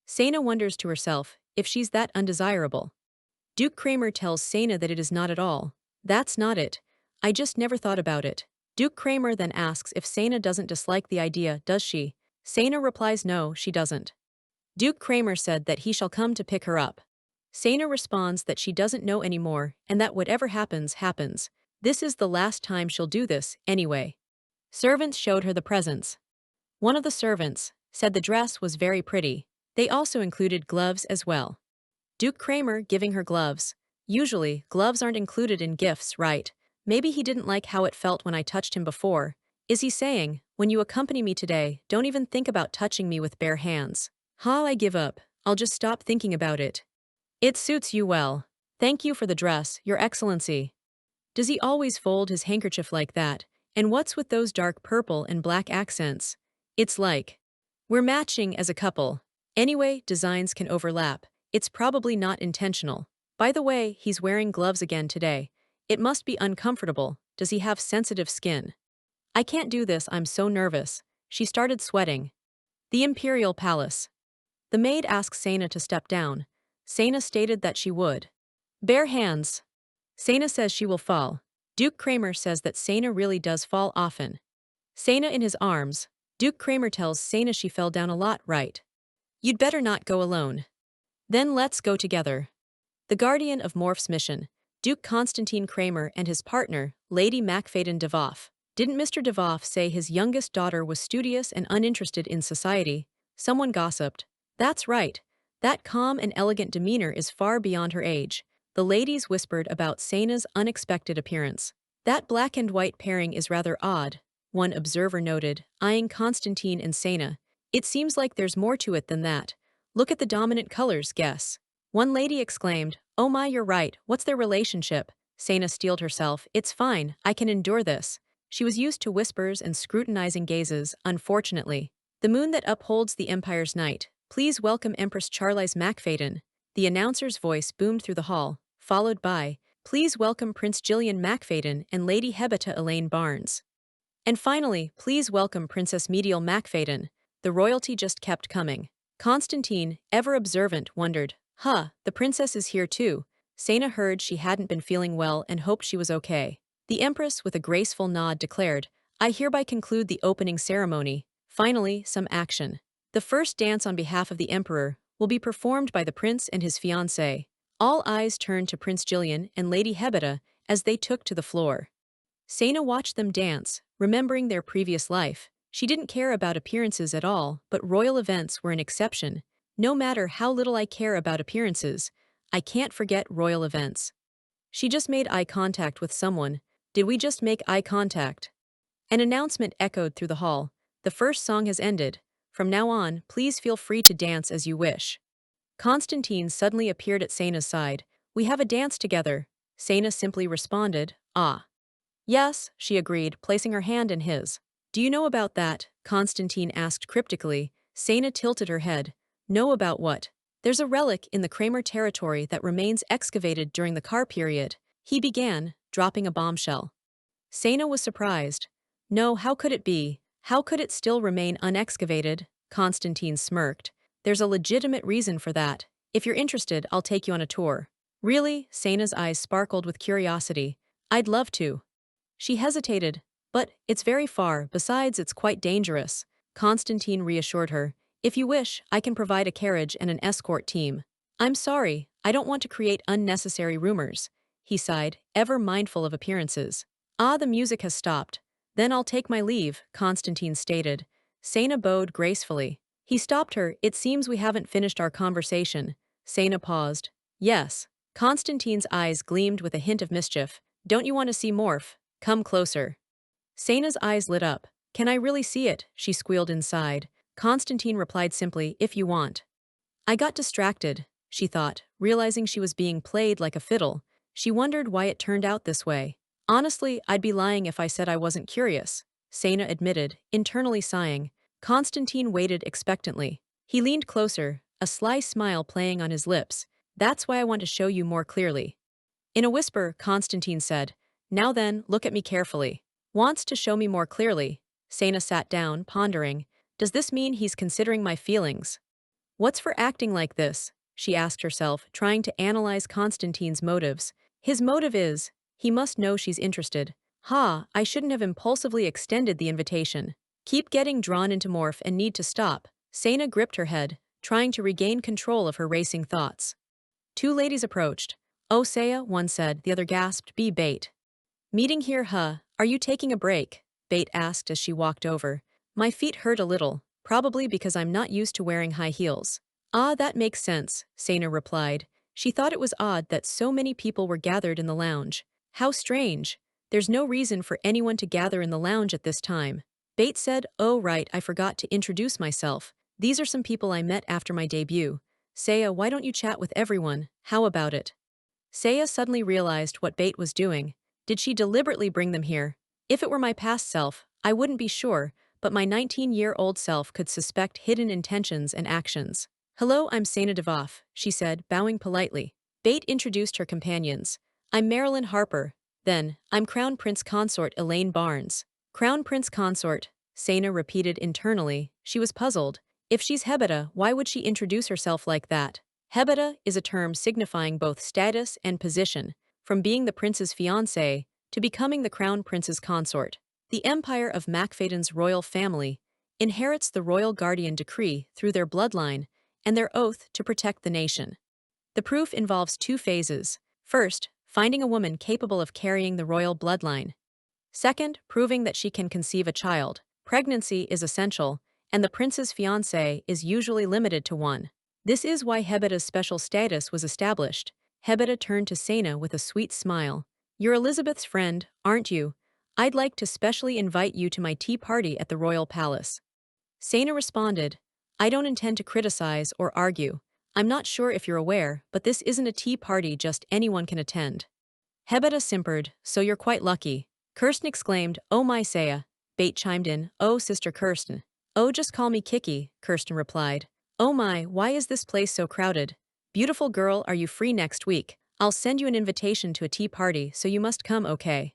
Saina wonders to herself if she's that undesirable. Duke Kramer tells Saina that it is not at all. That's not it. I just never thought about it. Duke Kramer then asks if Saina doesn't dislike the idea, does she? Saina replies no, she doesn't. Duke Kramer said that he shall come to pick her up. Saina responds that she doesn't know anymore and that whatever happens, happens. This is the last time she'll do this, anyway. Servants showed her the presents. One of the servants said the dress was very pretty. They also included gloves as well. Duke Kramer giving her gloves. Usually, gloves aren't included in gifts, right? Maybe he didn't like how it felt when I touched him before. Is he saying, when you accompany me today, don't even think about touching me with bare hands? I give up. I'll just stop thinking about it. It suits you well. Thank you for the dress, Your Excellency. Does he always fold his handkerchief like that? And what's with those dark purple and black accents? It's like we're matching as a couple. Anyway, designs can overlap. It's probably not intentional. By the way, he's wearing gloves again today. It must be uncomfortable. Does he have sensitive skin? I can't do this, I'm so nervous. She started sweating. The Imperial Palace. The maid asks Saina to step down. Saina stated that she would. Bare hands. Saina says she will fall. Duke Kramer says that Saina really does fall often. Saina in his arms. Duke Kramer tells Saina she fell down a lot, right? You'd better not go alone. Then let's go together. The Guardian of Morph's mission. Duke Constantine Kramer and his partner, Lady Macfadden Devof. Didn't Mr. Devof say his youngest daughter was studious and uninterested in society? Someone gossiped. That's right. That calm and elegant demeanor is far beyond her age. The ladies whispered about Saina's unexpected appearance. That black and white pairing is rather odd, one observer noted, eyeing Constantine and Saina. It seems like there's more to it than that. Look at the dominant colors, guess. One lady exclaimed, oh my, you're right, what's their relationship? Saina steeled herself, it's fine, I can endure this. She was used to whispers and scrutinizing gazes, unfortunately. The moon that upholds the Empire's night. Please welcome Empress Charlize Macfadden. The announcer's voice boomed through the hall, followed by, please welcome Prince Gillian Macfadden and Lady Hebeta Elaine Barnes. And finally, please welcome Princess Medial Macfadden. The royalty just kept coming. Constantine, ever observant, wondered, the princess is here too. Saina heard she hadn't been feeling well and hoped she was okay. The Empress, with a graceful nod, declared, I hereby conclude the opening ceremony. Finally, some action. The first dance on behalf of the Emperor will be performed by the prince and his fiancée. All eyes turned to Prince Gillian and Lady Hebeta as they took to the floor. Saina watched them dance, remembering their previous life. She didn't care about appearances at all, but royal events were an exception. No matter how little I care about appearances, I can't forget royal events. She just made eye contact with someone. Did we just make eye contact? An announcement echoed through the hall. The first song has ended. From now on, please feel free to dance as you wish. Constantine suddenly appeared at Saina's side. We have a dance together. Saina simply responded, ah. Yes, she agreed, placing her hand in his. Do you know about that? Constantine asked cryptically. Saina tilted her head. Know about what? There's a relic in the Kramer territory that remains excavated during the Car period. He began, dropping a bombshell. Saina was surprised. No, how could it be? How could it still remain unexcavated? Constantine smirked. There's a legitimate reason for that. If you're interested, I'll take you on a tour. Really? Saina's eyes sparkled with curiosity. I'd love to. She hesitated. But it's very far, besides it's quite dangerous. Constantine reassured her. If you wish, I can provide a carriage and an escort team. I'm sorry, I don't want to create unnecessary rumors. He sighed, ever mindful of appearances. Ah, the music has stopped. Then I'll take my leave, Constantine stated. Saina bowed gracefully. He stopped her. It seems we haven't finished our conversation. Saina paused. Yes. Constantine's eyes gleamed with a hint of mischief. Don't you want to see Morph? Come closer. Saina's eyes lit up. Can I really see it? She squealed inside. Constantine replied simply, if you want. I got distracted, she thought, realizing she was being played like a fiddle. She wondered why it turned out this way. Honestly, I'd be lying if I said I wasn't curious, Saina admitted, internally sighing. Constantine waited expectantly. He leaned closer, a sly smile playing on his lips. That's why I want to show you more clearly. In a whisper, Constantine said, now then, look at me carefully. Wants to show me more clearly. Saina sat down, pondering. Does this mean he's considering my feelings? What's for acting like this? She asked herself, trying to analyze Constantine's motives. His motive is, he must know she's interested. Ha, I shouldn't have impulsively extended the invitation. Keep getting drawn into Morph and need to stop. Saina gripped her head, trying to regain control of her racing thoughts. Two ladies approached. Oh, Saya, one said, the other gasped, be Bait. Meeting here, huh? Are you taking a break? Bait asked as she walked over. My feet hurt a little, probably because I'm not used to wearing high heels. Ah, that makes sense, Saina replied. She thought it was odd that so many people were gathered in the lounge. How strange. There's no reason for anyone to gather in the lounge at this time. Bait said, oh right, I forgot to introduce myself. These are some people I met after my debut. Saya, why don't you chat with everyone? How about it? Saya suddenly realized what Bait was doing. Did she deliberately bring them here? If it were my past self, I wouldn't be sure, but my 19-year-old self could suspect hidden intentions and actions. Hello, I'm Saina Devof, she said, bowing politely. Bait introduced her companions. I'm Marilyn Harper. Then, I'm Crown Prince Consort Elaine Barnes. Crown Prince Consort, Saina repeated internally. She was puzzled. If she's Hebeta, why would she introduce herself like that? Hebeta is a term signifying both status and position, from being the prince's fiancée to becoming the crown prince's consort. The empire of Macfadden's royal family inherits the royal guardian decree through their bloodline and their oath to protect the nation. The proof involves two phases. First, finding a woman capable of carrying the royal bloodline. Second, proving that she can conceive a child. Pregnancy is essential, and the prince's fiancé is usually limited to one. This is why Hebeta's special status was established. Hebeta turned to Saina with a sweet smile. You're Elizabeth's friend, aren't you? I'd like to specially invite you to my tea party at the royal palace. Saina responded, I don't intend to criticize or argue. I'm not sure if you're aware, but this isn't a tea party just anyone can attend. Hebeta simpered, so you're quite lucky. Kirsten exclaimed, oh my Saya. Bait chimed in, oh sister Kirsten. Oh just call me Kiki, Kirsten replied. Oh my, why is this place so crowded? Beautiful girl, are you free next week? I'll send you an invitation to a tea party, so you must come, okay?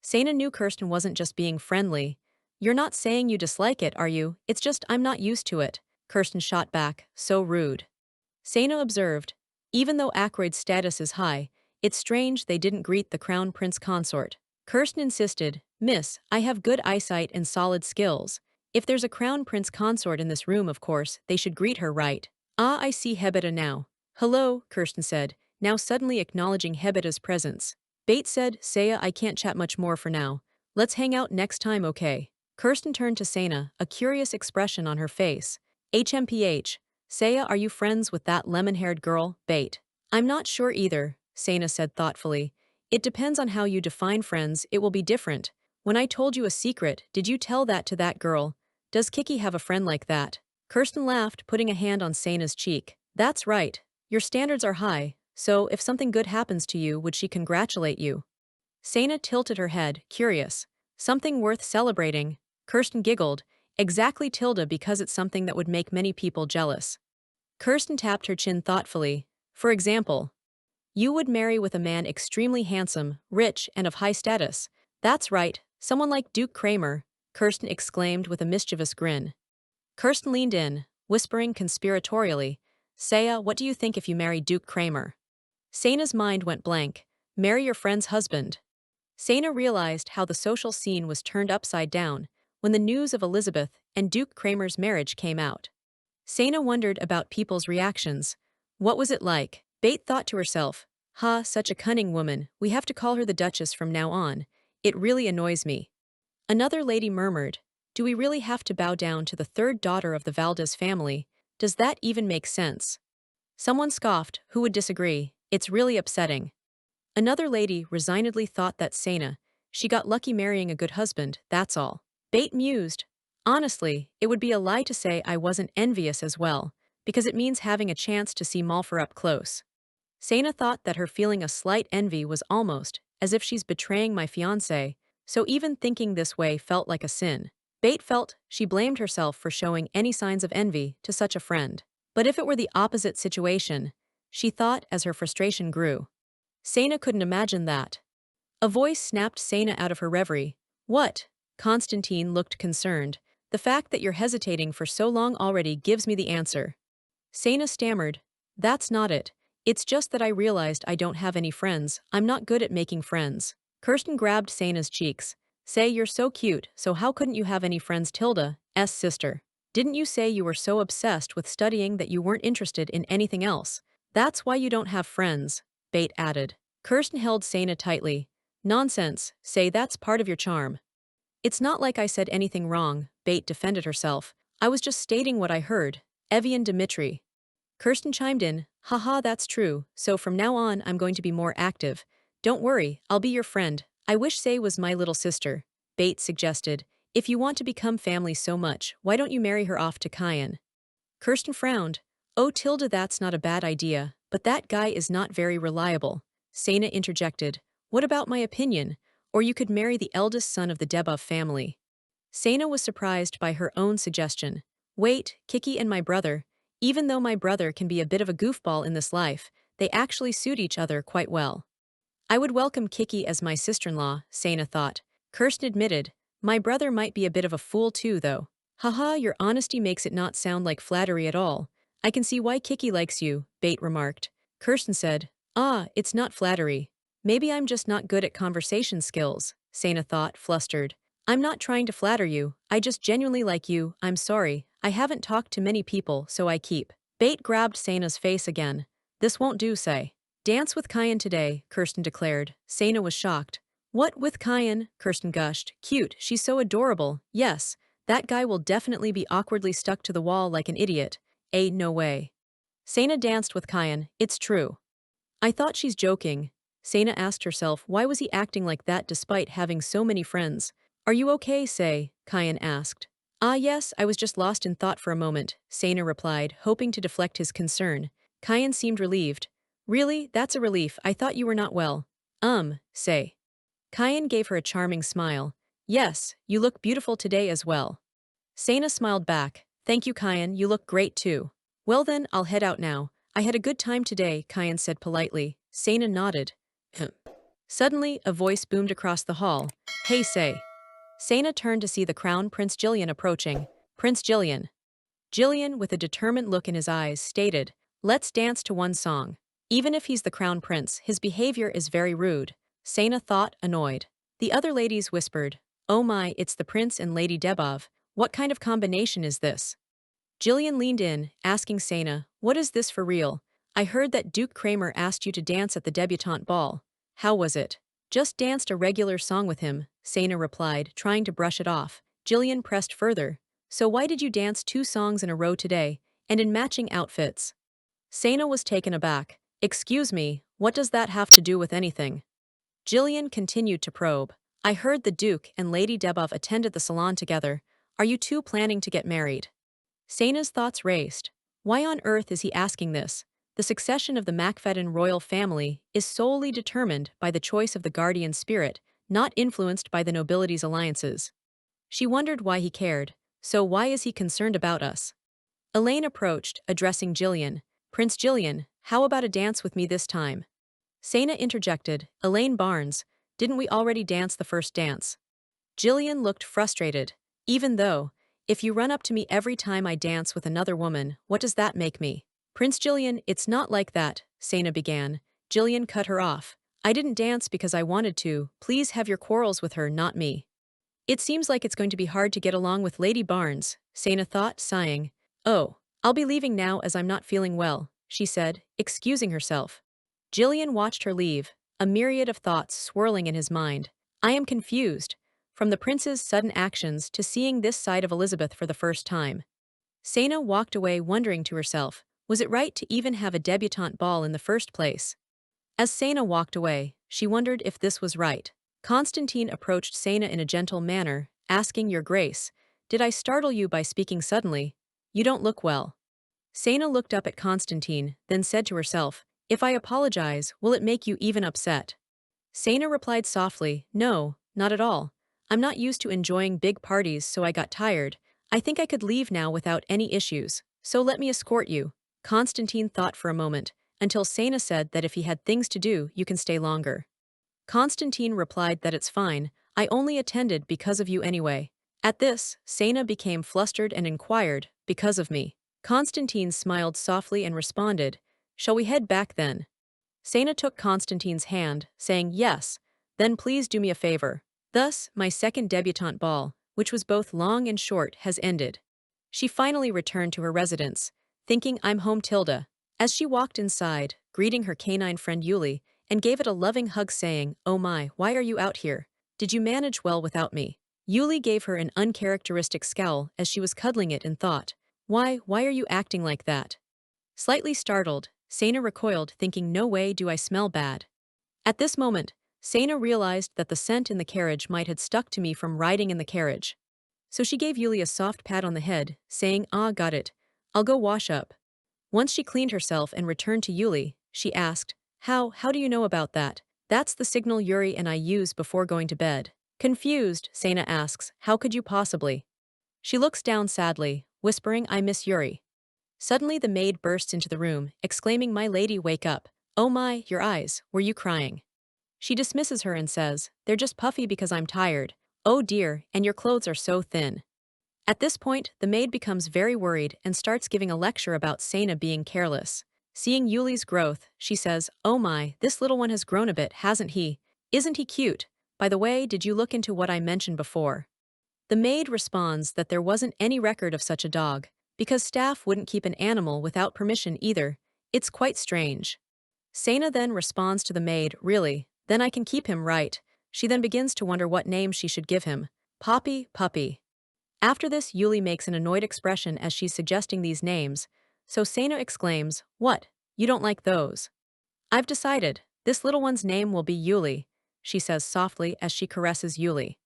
Saina knew Kirsten wasn't just being friendly. You're not saying you dislike it, are you? It's just I'm not used to it. Kirsten shot back, so rude. Saina observed, even though Ackroyd's status is high, it's strange they didn't greet the crown prince consort. Kirsten insisted, Miss, I have good eyesight and solid skills. If there's a crown prince consort in this room, of course, they should greet her, right? Ah, I see Hebeta now. Hello, Kirsten said, now suddenly acknowledging Hebeta's presence. Bait said, Saya, I can't chat much more for now. Let's hang out next time, okay? Kirsten turned to Saina, a curious expression on her face. HMPH. Saya, are you friends with that lemon-haired girl, Bait? I'm not sure either, Saina said thoughtfully. It depends on how you define friends, it will be different. When I told you a secret, did you tell that to that girl? Does Kiki have a friend like that? Kirsten laughed, putting a hand on Saina's cheek. That's right. Your standards are high, so if something good happens to you, would she congratulate you? Saina tilted her head, curious. Something worth celebrating. Kirsten giggled. Exactly tilde because it's something that would make many people jealous. Kirsten tapped her chin thoughtfully. For example, you would marry with a man extremely handsome, rich, and of high status. That's right, someone like Duke Kramer, Kirsten exclaimed with a mischievous grin. Kirsten leaned in, whispering conspiratorially, Saya, what do you think if you marry Duke Kramer? Saina's mind went blank. Marry your friend's husband. Saina realized how the social scene was turned upside down when the news of Elizabeth and Duke Kramer's marriage came out. Saina wondered about people's reactions. What was it like? Bate thought to herself, ha, such a cunning woman, we have to call her the Duchess from now on. It really annoys me. Another lady murmured, do we really have to bow down to the third daughter of the Valdez family? Does that even make sense? Someone scoffed, who would disagree? It's really upsetting. Another lady resignedly thought that Saina, she got lucky marrying a good husband, that's all. Bate mused. Honestly, it would be a lie to say I wasn't envious as well, because it means having a chance to see Malfour up close. Saina thought that her feeling a slight envy was almost as if she's betraying my fiancé, so even thinking this way felt like a sin. Bate felt she blamed herself for showing any signs of envy to such a friend. But if it were the opposite situation, she thought as her frustration grew. Saina couldn't imagine that. A voice snapped Saina out of her reverie. What? Constantine looked concerned. The fact that you're hesitating for so long already gives me the answer. Saina stammered. That's not it. It's just that I realized I don't have any friends. I'm not good at making friends. Kirsten grabbed Saina's cheeks. Say you're so cute, so how couldn't you have any friends? Tilda's sister. Didn't you say you were so obsessed with studying that you weren't interested in anything else? That's why you don't have friends, Bate added. Kirsten held Saina tightly. Nonsense, say that's part of your charm. It's not like I said anything wrong, Bate defended herself. I was just stating what I heard. Evian Dimitri. Kirsten chimed in, haha, that's true, so from now on I'm going to be more active. Don't worry, I'll be your friend. I wish Say was my little sister, Bate suggested. If you want to become family so much, why don't you marry her off to Kyan? Kirsten frowned. Oh, Tilda, that's not a bad idea, but that guy is not very reliable. Saina interjected. What about my opinion? Or you could marry the eldest son of the Devof family. Saina was surprised by her own suggestion. Wait, Kiki and my brother. Even though my brother can be a bit of a goofball in this life, they actually suit each other quite well. I would welcome Kiki as my sister-in-law, Saina thought. Kirsten admitted, my brother might be a bit of a fool too though. Haha, your honesty makes it not sound like flattery at all. I can see why Kiki likes you, Bate remarked. Kirsten said, it's not flattery. Maybe I'm just not good at conversation skills, Saina thought, flustered. I'm not trying to flatter you, I just genuinely like you, I'm sorry, I haven't talked to many people so I keep. Bate grabbed Saina's face again. This won't do, Say. Dance with Kyan today, Kirsten declared. Saina was shocked. What with Kyan? Kirsten gushed. Cute, she's so adorable, yes. That guy will definitely be awkwardly stuck to the wall like an idiot. No way. Saina danced with Kyan, it's true. I thought she's joking. Saina asked herself why was he acting like that despite having so many friends. Are you okay, Say? Kyan asked. Yes, I was just lost in thought for a moment, Saina replied, hoping to deflect his concern. Kyan seemed relieved. Really? That's a relief, I thought you were not well. Say. Kyan gave her a charming smile. Yes, you look beautiful today as well. Saina smiled back. Thank you, Kyan, you look great too. Well then, I'll head out now. I had a good time today, Kyan said politely. Saina nodded. Suddenly, a voice boomed across the hall. Hey, Say. Saina turned to see the Crown Prince Jillian approaching. Prince Jillian. Jillian, with a determined look in his eyes, stated, let's dance to one song. Even if he's the Crown Prince, his behavior is very rude. Saina thought, annoyed. The other ladies whispered, oh my, it's the Prince and Lady Debov. What kind of combination is this? Jillian leaned in, asking Saina, what is this for real? I heard that Duke Kramer asked you to dance at the debutante ball. How was it? Just danced a regular song with him, Saina replied, trying to brush it off. Jillian pressed further. So why did you dance 2 songs in a row today, and in matching outfits? Saina was taken aback. Excuse me, what does that have to do with anything? Jillian continued to probe. I heard the Duke and Lady Debov attended the salon together. Are you two planning to get married? Saina's thoughts raced. Why on earth is he asking this? The succession of the Macfadden royal family is solely determined by the choice of the guardian spirit, not influenced by the nobility's alliances. She wondered why he cared. So why is he concerned about us? Elaine approached, addressing Jillian. Prince Jillian, how about a dance with me this time? Saina interjected, Elaine Barnes, didn't we already dance the first dance? Jillian looked frustrated. Even though, if you run up to me every time I dance with another woman, what does that make me? Prince Jillian, it's not like that, Saina began. Jillian cut her off. I didn't dance because I wanted to, please have your quarrels with her, not me. It seems like it's going to be hard to get along with Lady Barnes, Saina thought, sighing. Oh, I'll be leaving now as I'm not feeling well, she said, excusing herself. Jillian watched her leave, a myriad of thoughts swirling in his mind. I am confused, from the prince's sudden actions to seeing this side of Elizabeth for the first time. Saina walked away wondering to herself, was it right to even have a debutante ball in the first place? As Saina walked away, she wondered if this was right. Constantine approached Saina in a gentle manner, asking, Your Grace, did I startle you by speaking suddenly? You don't look well. Saina looked up at Constantine, then said to herself, If I apologize, will it make you even upset? Saina replied softly, No, not at all. I'm not used to enjoying big parties, so I got tired. I think I could leave now without any issues, so let me escort you. Constantine thought for a moment, until Saina said that if he had things to do, you can stay longer. Constantine replied that it's fine, I only attended because of you anyway. At this, Saina became flustered and inquired, Because of me? Constantine smiled softly and responded, Shall we head back then? Saina took Constantine's hand, saying yes, then please do me a favor. Thus, my second debutante ball, which was both long and short, has ended. She finally returned to her residence, thinking I'm home Tilda. As she walked inside, greeting her canine friend Yuli, and gave it a loving hug saying, Oh my, why are you out here? Did you manage well without me? Yuli gave her an uncharacteristic scowl as she was cuddling it and thought, why are you acting like that? Slightly startled, Saina recoiled thinking no way do I smell bad. At this moment, Saina realized that the scent in the carriage might have stuck to me from riding in the carriage. So she gave Yuli a soft pat on the head, saying, Ah, got it. I'll go wash up. Once she cleaned herself and returned to Yuli, she asked, How do you know about that? That's the signal Yuri and I use before going to bed. Confused, Saina asks, How could you possibly? She looks down sadly, whispering, I miss Yuri. Suddenly the maid bursts into the room, exclaiming, My lady, wake up. Oh my, your eyes, were you crying? She dismisses her and says, They're just puffy because I'm tired. Oh dear, and your clothes are so thin. At this point, the maid becomes very worried and starts giving a lecture about Saina being careless. Seeing Yuli's growth, she says, Oh my, this little one has grown a bit, hasn't he? Isn't he cute? By the way, did you look into what I mentioned before? The maid responds that there wasn't any record of such a dog, because staff wouldn't keep an animal without permission either. It's quite strange. Saina then responds to the maid, Really? Then I can keep him, right? She then begins to wonder what name she should give him. Poppy, puppy. After this, Yuli makes an annoyed expression as she's suggesting these names, so Saina exclaims, What? You don't like those? I've decided. This little one's name will be Yuli, she says softly as she caresses Yuli.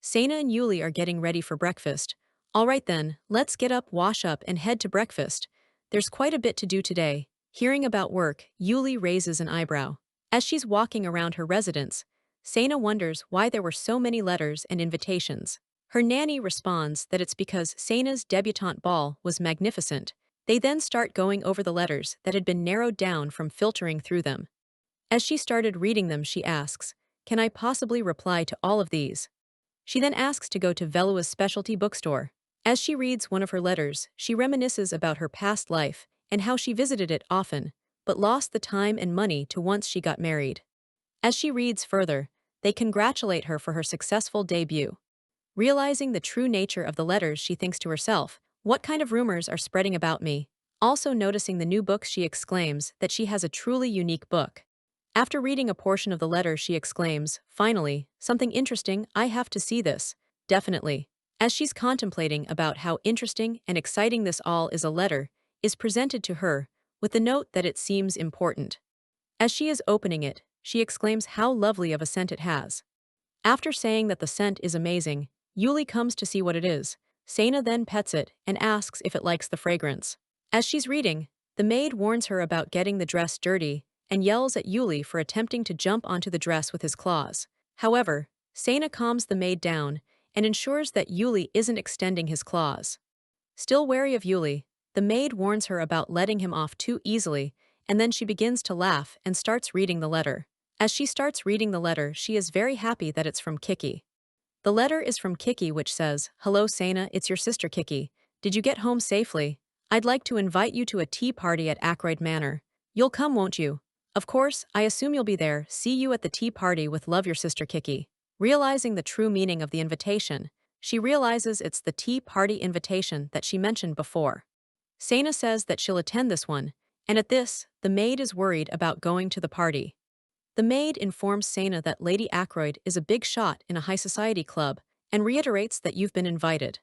Saina and Yuli are getting ready for breakfast. All right then, let's get up, wash up, and head to breakfast. There's quite a bit to do today. Hearing about work, Yuli raises an eyebrow. As she's walking around her residence, Saina wonders why there were so many letters and invitations. Her nanny responds that it's because Saina's debutante ball was magnificent. They then start going over the letters that had been narrowed down from filtering through them. As she started reading them, she asks, Can I possibly reply to all of these? She then asks to go to Velua's specialty bookstore. As she reads one of her letters, she reminisces about her past life and how she visited it often, but lost the time and money to once she got married. As she reads further, they congratulate her for her successful debut. Realizing the true nature of the letters, she thinks to herself, What kind of rumors are spreading about me? Also noticing the new book, she exclaims that she has a truly unique book. After reading a portion of the letter, she exclaims, Finally, something interesting, I have to see this. Definitely. As she's contemplating about how interesting and exciting this all is, a letter is presented to her, with the note that it seems important. As she is opening it, she exclaims how lovely of a scent it has. After saying that the scent is amazing, Yuli comes to see what it is. Saina then pets it and asks if it likes the fragrance. As she's reading, the maid warns her about getting the dress dirty and yells at Yuli for attempting to jump onto the dress with his claws. However, Saina calms the maid down and ensures that Yuli isn't extending his claws. Still wary of Yuli, the maid warns her about letting him off too easily, and then she begins to laugh and starts reading the letter. As she starts reading the letter, she is very happy that it's from Kiki. The letter is from Kiki, which says, "Hello Saina, it's your sister Kiki. Did you get home safely? I'd like to invite you to a tea party at Ackroyd Manor. You'll come, won't you? Of course, I assume you'll be there. See you at the tea party with love, your sister Kiki." Realizing the true meaning of the invitation, she realizes it's the tea party invitation that she mentioned before. Saina says that she'll attend this one, and at this, the maid is worried about going to the party. The maid informs Saina that Lady Ackroyd is a big shot in a high society club and reiterates that you've been invited.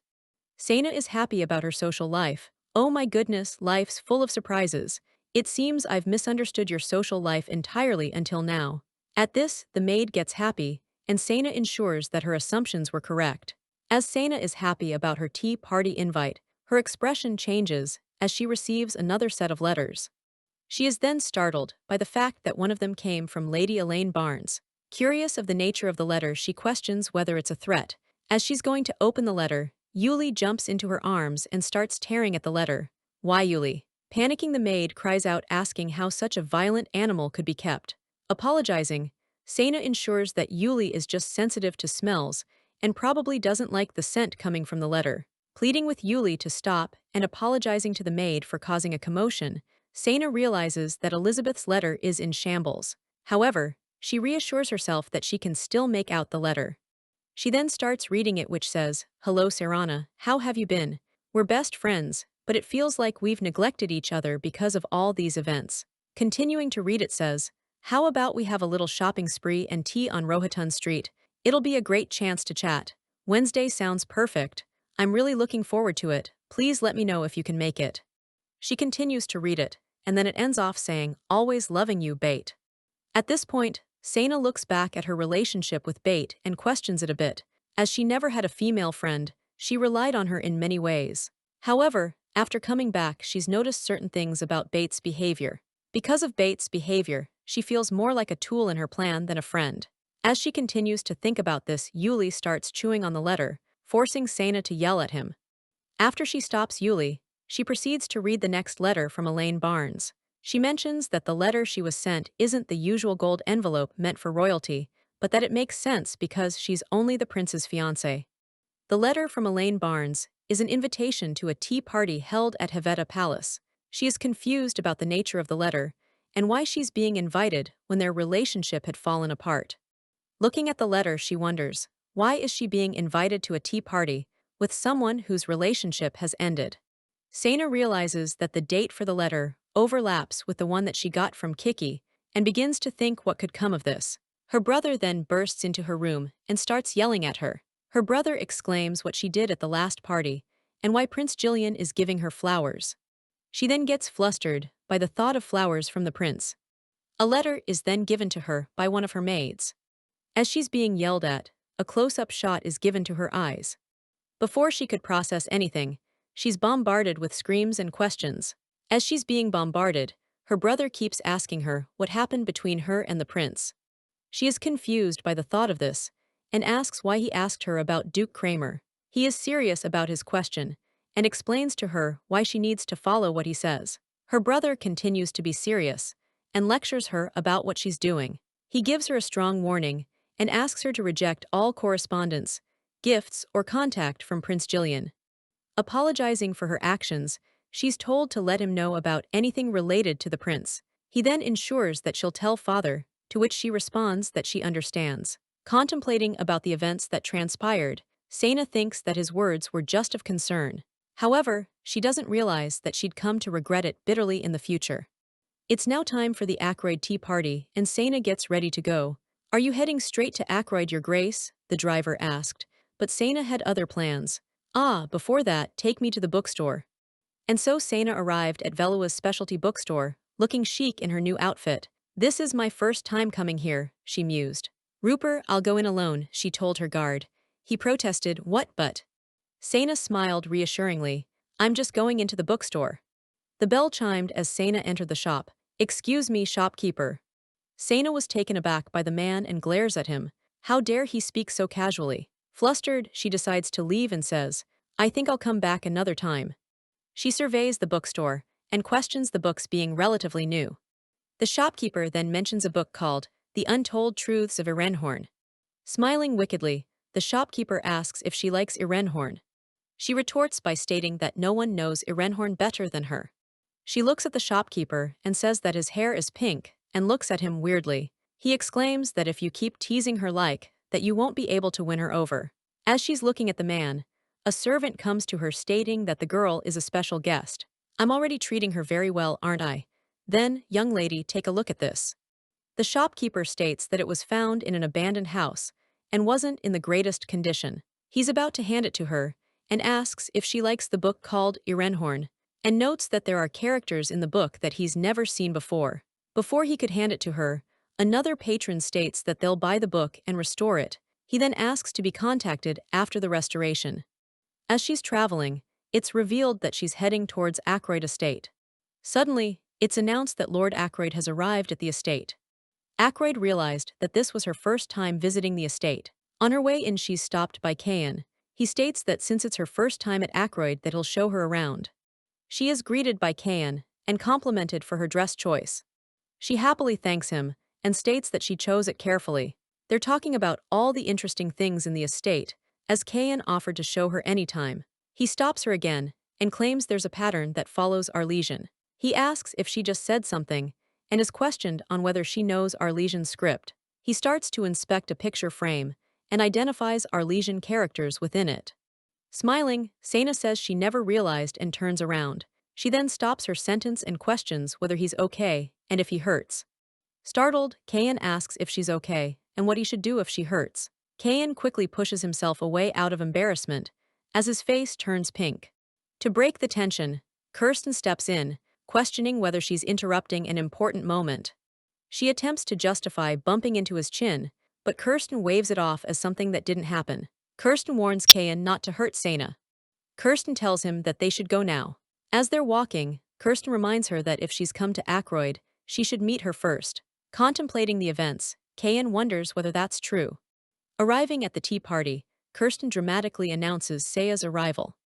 Saina is happy about her social life. "Oh my goodness, life's full of surprises. It seems I've misunderstood your social life entirely until now." At this, the maid gets happy, and Saina ensures that her assumptions were correct. As Saina is happy about her tea party invite, her expression changes as she receives another set of letters. She is then startled by the fact that one of them came from Lady Elaine Barnes. Curious of the nature of the letter, she questions whether it's a threat. As she's going to open the letter, Yuli jumps into her arms and starts tearing at the letter. "Why, Yuli?" Panicking, the maid cries out, asking how such a violent animal could be kept. Apologizing, Saina ensures that Yuli is just sensitive to smells and probably doesn't like the scent coming from the letter. Pleading with Yuli to stop and apologizing to the maid for causing a commotion, Saina realizes that Elizabeth's letter is in shambles. However, she reassures herself that she can still make out the letter. She then starts reading it, which says, "Hello Sarana, how have you been? We're best friends, but it feels like we've neglected each other because of all these events." Continuing to read, it says, "How about we have a little shopping spree and tea on Rohatun Street? It'll be a great chance to chat. Wednesday sounds perfect. I'm really looking forward to it. Please let me know if you can make it." She continues to read it, and then it ends off saying, "Always loving you, Bait." At this point, Saina looks back at her relationship with Bait and questions it a bit. As she never had a female friend, she relied on her in many ways. However, after coming back, she's noticed certain things about Bait's behavior. Because of Bait's behavior, she feels more like a tool in her plan than a friend. As she continues to think about this, Yuli starts chewing on the letter, forcing Saina to yell at him. After she stops Yuli, she proceeds to read the next letter from Elaine Barnes. She mentions that the letter she was sent isn't the usual gold envelope meant for royalty, but that it makes sense because she's only the prince's fiancée. The letter from Elaine Barnes is an invitation to a tea party held at Havetta Palace. She is confused about the nature of the letter and why she's being invited when their relationship had fallen apart. Looking at the letter, she wonders, why is she being invited to a tea party with someone whose relationship has ended? Saina realizes that the date for the letter overlaps with the one that she got from Kiki and begins to think what could come of this. Her brother then bursts into her room and starts yelling at her. Her brother exclaims what she did at the last party and why Prince Jillian is giving her flowers. She then gets flustered by the thought of flowers from the prince. A letter is then given to her by one of her maids. As she's being yelled at, a close-up shot is given to her eyes. Before she could process anything, she's bombarded with screams and questions. As she's being bombarded, her brother keeps asking her what happened between her and the prince. She is confused by the thought of this and asks why he asked her about Duke Kramer. He is serious about his question and explains to her why she needs to follow what he says. Her brother continues to be serious and lectures her about what she's doing. He gives her a strong warning and asks her to reject all correspondence, gifts, or contact from Prince Jillian. Apologizing for her actions, she's told to let him know about anything related to the prince. He then ensures that she'll tell father, to which she responds that she understands. Contemplating about the events that transpired, Saina thinks that his words were just of concern. However, she doesn't realize that she'd come to regret it bitterly in the future. It's now time for the Ackroyd tea party, and Saina gets ready to go. "Are you heading straight to Ackroyd, your grace?" the driver asked, but Saina had other plans. "Ah, before that, take me to the bookstore." And so Saina arrived at Velua's specialty bookstore, looking chic in her new outfit. "This is my first time coming here," she mused. "Rupert, I'll go in alone," she told her guard. He protested, "What but?" Saina smiled reassuringly. "I'm just going into the bookstore." The bell chimed as Saina entered the shop. "Excuse me, shopkeeper." Saina was taken aback by the man and glares at him. How dare he speak so casually? Flustered, she decides to leave and says, "I think I'll come back another time." She surveys the bookstore and questions the books being relatively new. The shopkeeper then mentions a book called The Untold Truths of Irenhorn. Smiling wickedly, the shopkeeper asks if she likes Irenhorn. She retorts by stating that no one knows Irenhorn better than her. She looks at the shopkeeper and says that his hair is pink and looks at him weirdly. He exclaims that if you keep teasing her that you won't be able to win her over. As she's looking at the man, a servant comes to her stating that the girl is a special guest. "I'm already treating her very well, aren't I? Then, young lady, take a look at this." The shopkeeper states that it was found in an abandoned house and wasn't in the greatest condition. He's about to hand it to her and asks if she likes the book called Irenhorn and notes that there are characters in the book that he's never seen before. Before he could hand it to her, another patron states that they'll buy the book and restore it. He then asks to be contacted after the restoration. As she's traveling, it's revealed that she's heading towards Ackroyd Estate. Suddenly, it's announced that Lord Ackroyd has arrived at the estate. Ackroyd realized that this was her first time visiting the estate. On her way in, she's stopped by Cain. He states that since it's her first time at Ackroyd that he'll show her around. She is greeted by Cain and complimented for her dress choice. She happily thanks him and states that she chose it carefully. They're talking about all the interesting things in the estate, as Cain offered to show her anytime. He stops her again and claims there's a pattern that follows Arlesian. He asks if she just said something and is questioned on whether she knows Arlesian's script. He starts to inspect a picture frame and identifies Arlesian characters within it. Smiling, Saina says she never realized and turns around. She then stops her sentence and questions whether he's okay and if he hurts. Startled, Cain asks if she's okay and what he should do if she hurts. Cain quickly pushes himself away out of embarrassment as his face turns pink. To break the tension, Kirsten steps in, questioning whether she's interrupting an important moment. She attempts to justify bumping into his chin, but Kirsten waves it off as something that didn't happen. Kirsten warns Cain not to hurt Saina. Kirsten tells him that they should go now. As they're walking, Kirsten reminds her that if she's come to Ackroyd, she should meet her first. Contemplating the events, Cain wonders whether that's true. Arriving at the tea party, Kirsten dramatically announces Saya's arrival.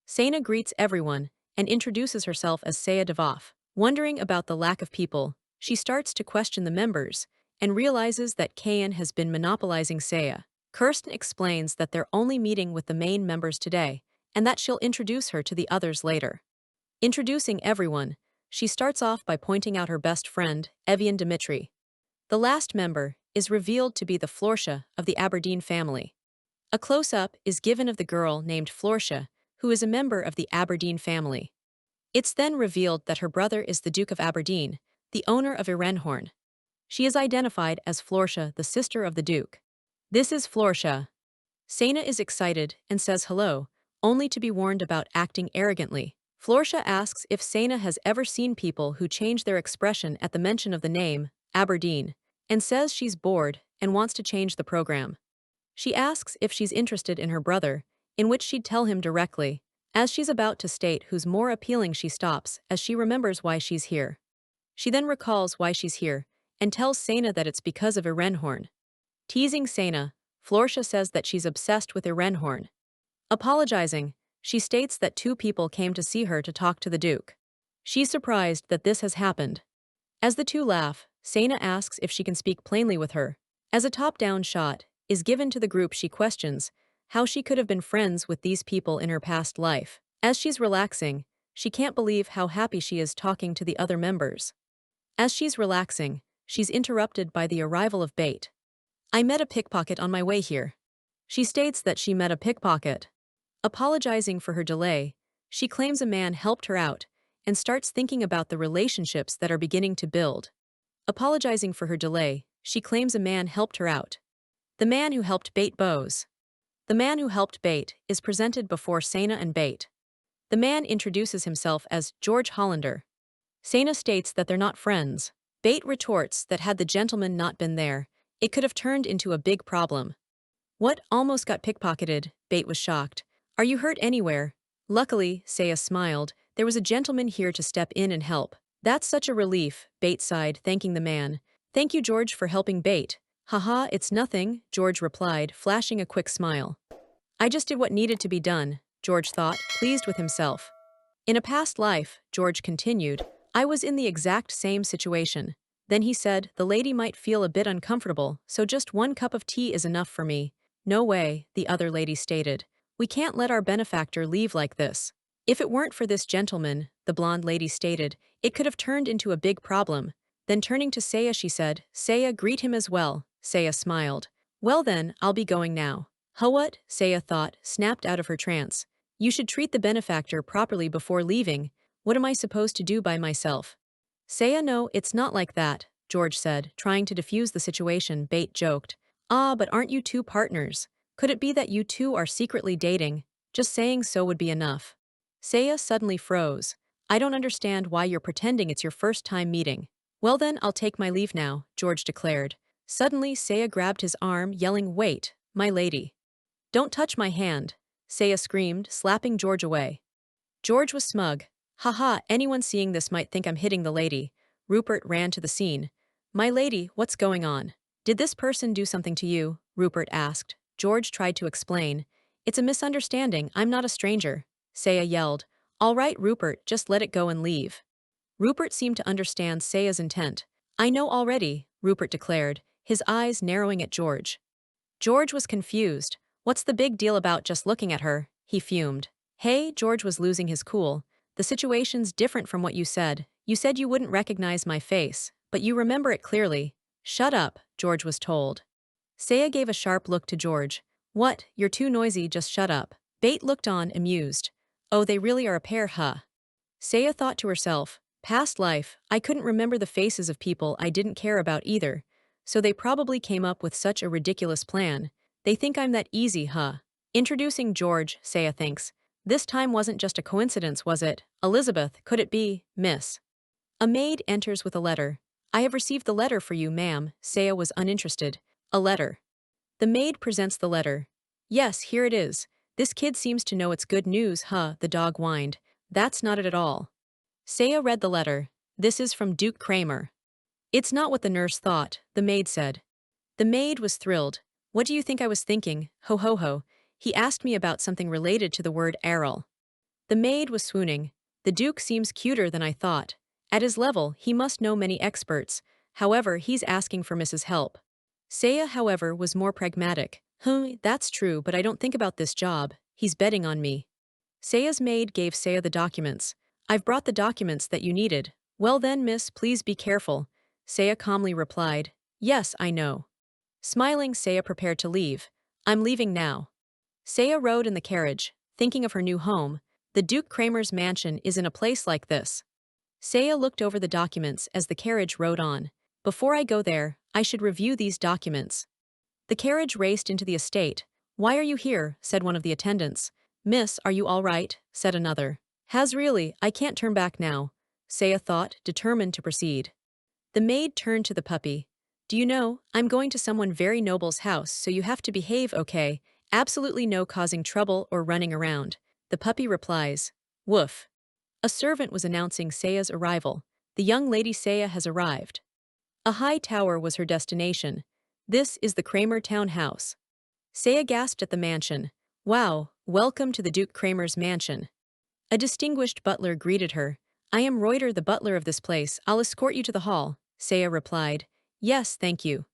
Saina greets everyone and introduces herself as Saya Devof. Wondering about the lack of people, she starts to question the members and realizes that Cain has been monopolizing Saya. Kirsten explains that they're only meeting with the main members today and that she'll introduce her to the others later. Introducing everyone, she starts off by pointing out her best friend, Evian Dimitri. The last member is revealed to be the Florcia of the Aberdeen family. A close-up is given of the girl named Florcia, who is a member of the Aberdeen family. It's then revealed that her brother is the Duke of Aberdeen, the owner of Irenhorn. She is identified as Florcia, the sister of the Duke. "This is Florcia." Saina is excited and says hello, only to be warned about acting arrogantly. Florcia asks if Saina has ever seen people who change their expression at the mention of the name, Aberdeen, and says she's bored and wants to change the program. She asks if she's interested in her brother, in which she'd tell him directly. As she's about to state who's more appealing, she stops as she remembers why she's here. She then recalls why she's here and tells Saina that it's because of Irenhorn. Teasing Saina, Florcia says that she's obsessed with Irenhorn. Apologizing, she states that two people came to see her to talk to the Duke. She's surprised that this has happened. As the two laugh, Saina asks if she can speak plainly with her. As a top-down shot is given to the group, she questions how she could have been friends with these people in her past life. As she's relaxing, she can't believe how happy she is talking to the other members. As she's relaxing, she's interrupted by the arrival of Bait. "I met a pickpocket on my way here." She states that she met a pickpocket. Apologizing for her delay, she claims a man helped her out and starts thinking about the relationships that are beginning to build. Apologizing for her delay, she claims a man helped her out. The man who helped Bait bows. The man who helped Bait is presented before Saina and Bait. The man introduces himself as George Hollander. Saina states that they're not friends. Bait retorts that had the gentleman not been there, it could have turned into a big problem. "What, almost got pickpocketed?" Bait was shocked. "Are you hurt anywhere?" Luckily, Saya smiled, "there was a gentleman here to step in and help." "That's such a relief," Bait sighed, thanking the man. "Thank you, George, for helping Bait." "Haha, it's nothing," George replied, flashing a quick smile. I just did what needed to be done, George thought, pleased with himself. In a past life, George continued, I was in the exact same situation. Then he said, the lady might feel a bit uncomfortable, so just 1 cup of tea is enough for me. No way, the other lady stated. We can't let our benefactor leave like this. If it weren't for this gentleman, the blonde lady stated, it could have turned into a big problem. Then turning to Saya she said, Saya, greet him as well. Saya smiled. Well then, I'll be going now. Huh, what? Saya thought, snapped out of her trance. You should treat the benefactor properly before leaving. What am I supposed to do by myself? Saya, no, it's not like that, George said, trying to defuse the situation. Bate joked. Ah, but aren't you two partners? Could it be that you two are secretly dating? Just saying so would be enough. Saya suddenly froze. I don't understand why you're pretending it's your first time meeting. Well then, I'll take my leave now, George declared. Suddenly, Saya grabbed his arm, yelling, Wait, my lady. Don't touch my hand, Saya screamed, slapping George away. George was smug. Haha, anyone seeing this might think I'm hitting the lady. Rupert ran to the scene. My lady, what's going on? Did this person do something to you? Rupert asked. George tried to explain. It's a misunderstanding, I'm not a stranger. Saya yelled. All right, Rupert, just let it go and leave. Rupert seemed to understand Saya's intent. I know already, Rupert declared, his eyes narrowing at George. George was confused. What's the big deal about just looking at her? He fumed. Hey, George was losing his cool. The situation's different from what you said. You said you wouldn't recognize my face, but you remember it clearly. Shut up, George was told. Saya gave a sharp look to George. What, you're too noisy, just shut up. Bate looked on, amused. Oh, they really are a pair, huh? Saya thought to herself, past life, I couldn't remember the faces of people I didn't care about either, so they probably came up with such a ridiculous plan. They think I'm that easy, huh? Introducing George, Saya thinks. This time wasn't just a coincidence, was it? Elizabeth, could it be, miss? A maid enters with a letter. I have received the letter for you, ma'am. Saya was uninterested. A letter. The maid presents the letter. Yes, here it is. This kid seems to know it's good news, huh? The dog whined. That's not it at all. Saya read the letter. This is from Duke Kramer. It's not what the nurse thought, the maid said. The maid was thrilled. What do you think I was thinking? Ho ho ho. He asked me about something related to the word Errol. The maid was swooning. The Duke seems cuter than I thought. At his level, he must know many experts. However, he's asking for Mrs. Help. Saya, however, was more pragmatic. That's true, but I don't think about this job. He's betting on me. Saya's maid gave Saya the documents. I've brought the documents that you needed. Well then, miss, please be careful. Saya calmly replied. Yes, I know. Smiling, Saya prepared to leave. I'm leaving now. Saya rode in the carriage, thinking of her new home. The Duke Kramer's mansion is in a place like this. Saya looked over the documents as the carriage rode on. Before I go there, I should review these documents. The carriage raced into the estate. Why are you here? Said one of the attendants. Miss, are you all right? Said another. Has really, I can't turn back now. Saya thought, determined to proceed. The maid turned to the puppy. Do you know, I'm going to someone very noble's house, so you have to behave, okay? Absolutely no causing trouble or running around. The puppy replies. Woof. A servant was announcing Saya's arrival. The young lady Saya has arrived. A high tower was her destination. This is the Kramer townhouse. Saya gasped at the mansion. Wow, welcome to the Duke Kramer's mansion. A distinguished butler greeted her. I am Reuter, the butler of this place. I'll escort you to the hall, Saya replied. Yes, thank you.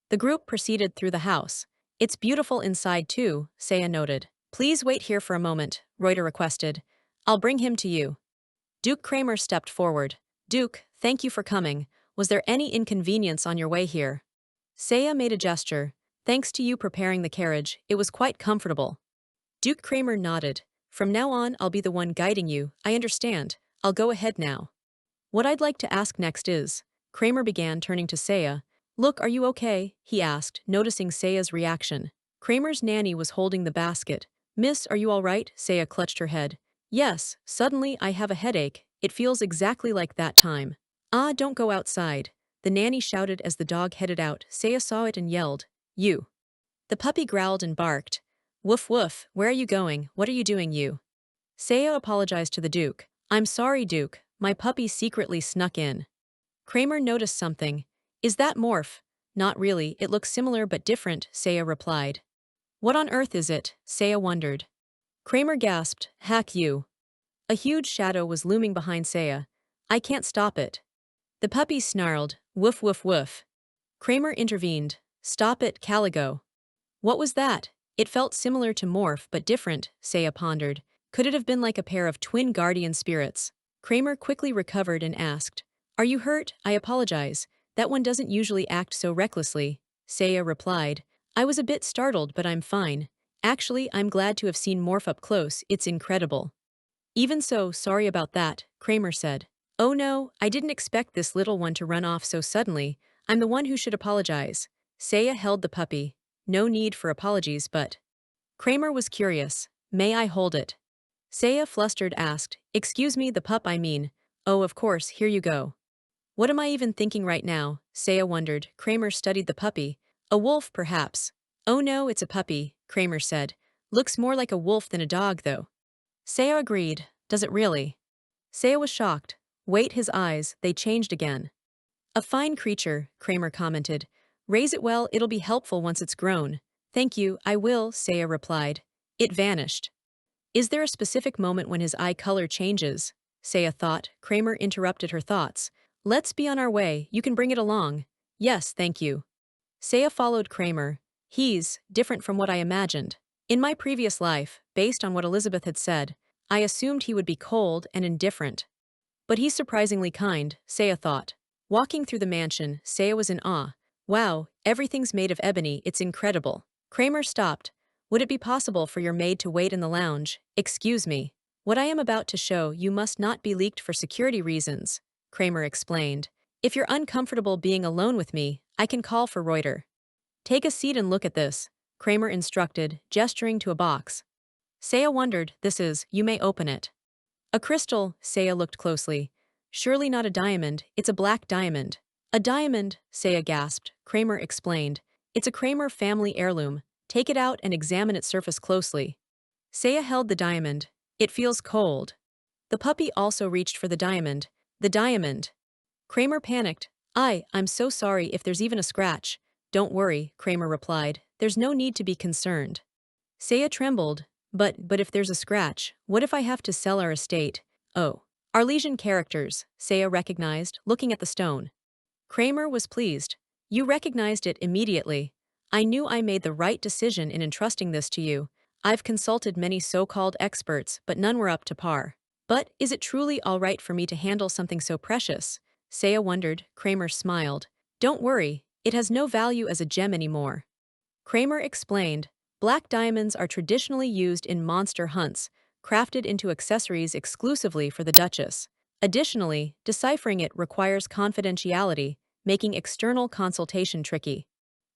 The group proceeded through the house. It's beautiful inside too, Saya noted. Please wait here for a moment, Reuter requested. I'll bring him to you. Duke Kramer stepped forward. Duke, thank you for coming. Was there any inconvenience on your way here? Saya made a gesture. Thanks to you preparing the carriage, it was quite comfortable. Duke Kramer nodded. From now on, I'll be the one guiding you. I understand. I'll go ahead now. What I'd like to ask next is, Kramer began, turning to Saya. Look, are you okay? He asked, noticing Saya's reaction. Kramer's nanny was holding the basket. Miss, are you all right? Saya clutched her head. Yes, suddenly I have a headache. It feels exactly like that time. Ah, don't go outside. The nanny shouted as the dog headed out. Saya saw it and yelled. You. The puppy growled and barked. Woof woof, where are you going? What are you doing, you? Saya apologized to the Duke. I'm sorry, Duke. My puppy secretly snuck in. Kramer noticed something. Is that Morph? Not really, it looks similar but different, Saya replied. What on earth is it? Saya wondered. Kramer gasped, hack you. A huge shadow was looming behind Saya. I can't stop it. The puppy snarled, woof woof woof. Kramer intervened. Stop it, Caligo. What was that? It felt similar to Morph but different, Saya pondered. Could it have been like a pair of twin guardian spirits? Kramer quickly recovered and asked, Are you hurt? I apologize. That one doesn't usually act so recklessly. Saya replied, I was a bit startled but I'm fine. Actually, I'm glad to have seen Morph up close, it's incredible. Even so, sorry about that, Kramer said. Oh no, I didn't expect this little one to run off so suddenly. I'm the one who should apologize. Saya held the puppy. No need for apologies but. Kramer was curious. May I hold it? Saya flustered asked, Excuse me, the pup I mean. Oh of course, here you go. What am I even thinking right now? Saya wondered. Kramer studied the puppy. A wolf perhaps. Oh no, it's a puppy, Kramer said. Looks more like a wolf than a dog though. Saya agreed. Does it really? Saya was shocked. Wait, his eyes, they changed again. A fine creature, Kramer commented. Raise it well, it'll be helpful once it's grown. Thank you, I will, Saya replied. It vanished. Is there a specific moment when his eye color changes? Saya thought. Kramer interrupted her thoughts. Let's be on our way, you can bring it along. Yes, thank you. Saya followed Kramer. He's different from what I imagined. In my previous life, based on what Elizabeth had said, I assumed he would be cold and indifferent. But he's surprisingly kind, Saya thought. Walking through the mansion, Saya was in awe. Wow, everything's made of ebony, it's incredible. Kramer stopped. Would it be possible for your maid to wait in the lounge? Excuse me. What I am about to show you must not be leaked for security reasons, Kramer explained. If you're uncomfortable being alone with me, I can call for Reuter. Take a seat and look at this, Kramer instructed, gesturing to a box. Saya wondered, you may open it. A crystal, Saya looked closely. Surely not a diamond, it's a black diamond. A diamond, Saya gasped. Kramer explained. It's a Kramer family heirloom. Take it out and examine its surface closely. Saya held the diamond. It feels cold. The puppy also reached for the diamond. The diamond. Kramer panicked. I'm so sorry if there's even a scratch. Don't worry, Kramer replied. There's no need to be concerned. Saya trembled. But if there's a scratch, what if I have to sell our estate? Oh. Arlesian characters, Saya recognized, looking at the stone. Kramer was pleased. You recognized it immediately. I knew I made the right decision in entrusting this to you. I've consulted many so-called experts, but none were up to par. But is it truly all right for me to handle something so precious? Saya wondered. Kramer smiled. Don't worry, it has no value as a gem anymore. Kramer explained. Black diamonds are traditionally used in monster hunts, crafted into accessories exclusively for the Duchess. Additionally, deciphering it requires confidentiality, making external consultation tricky.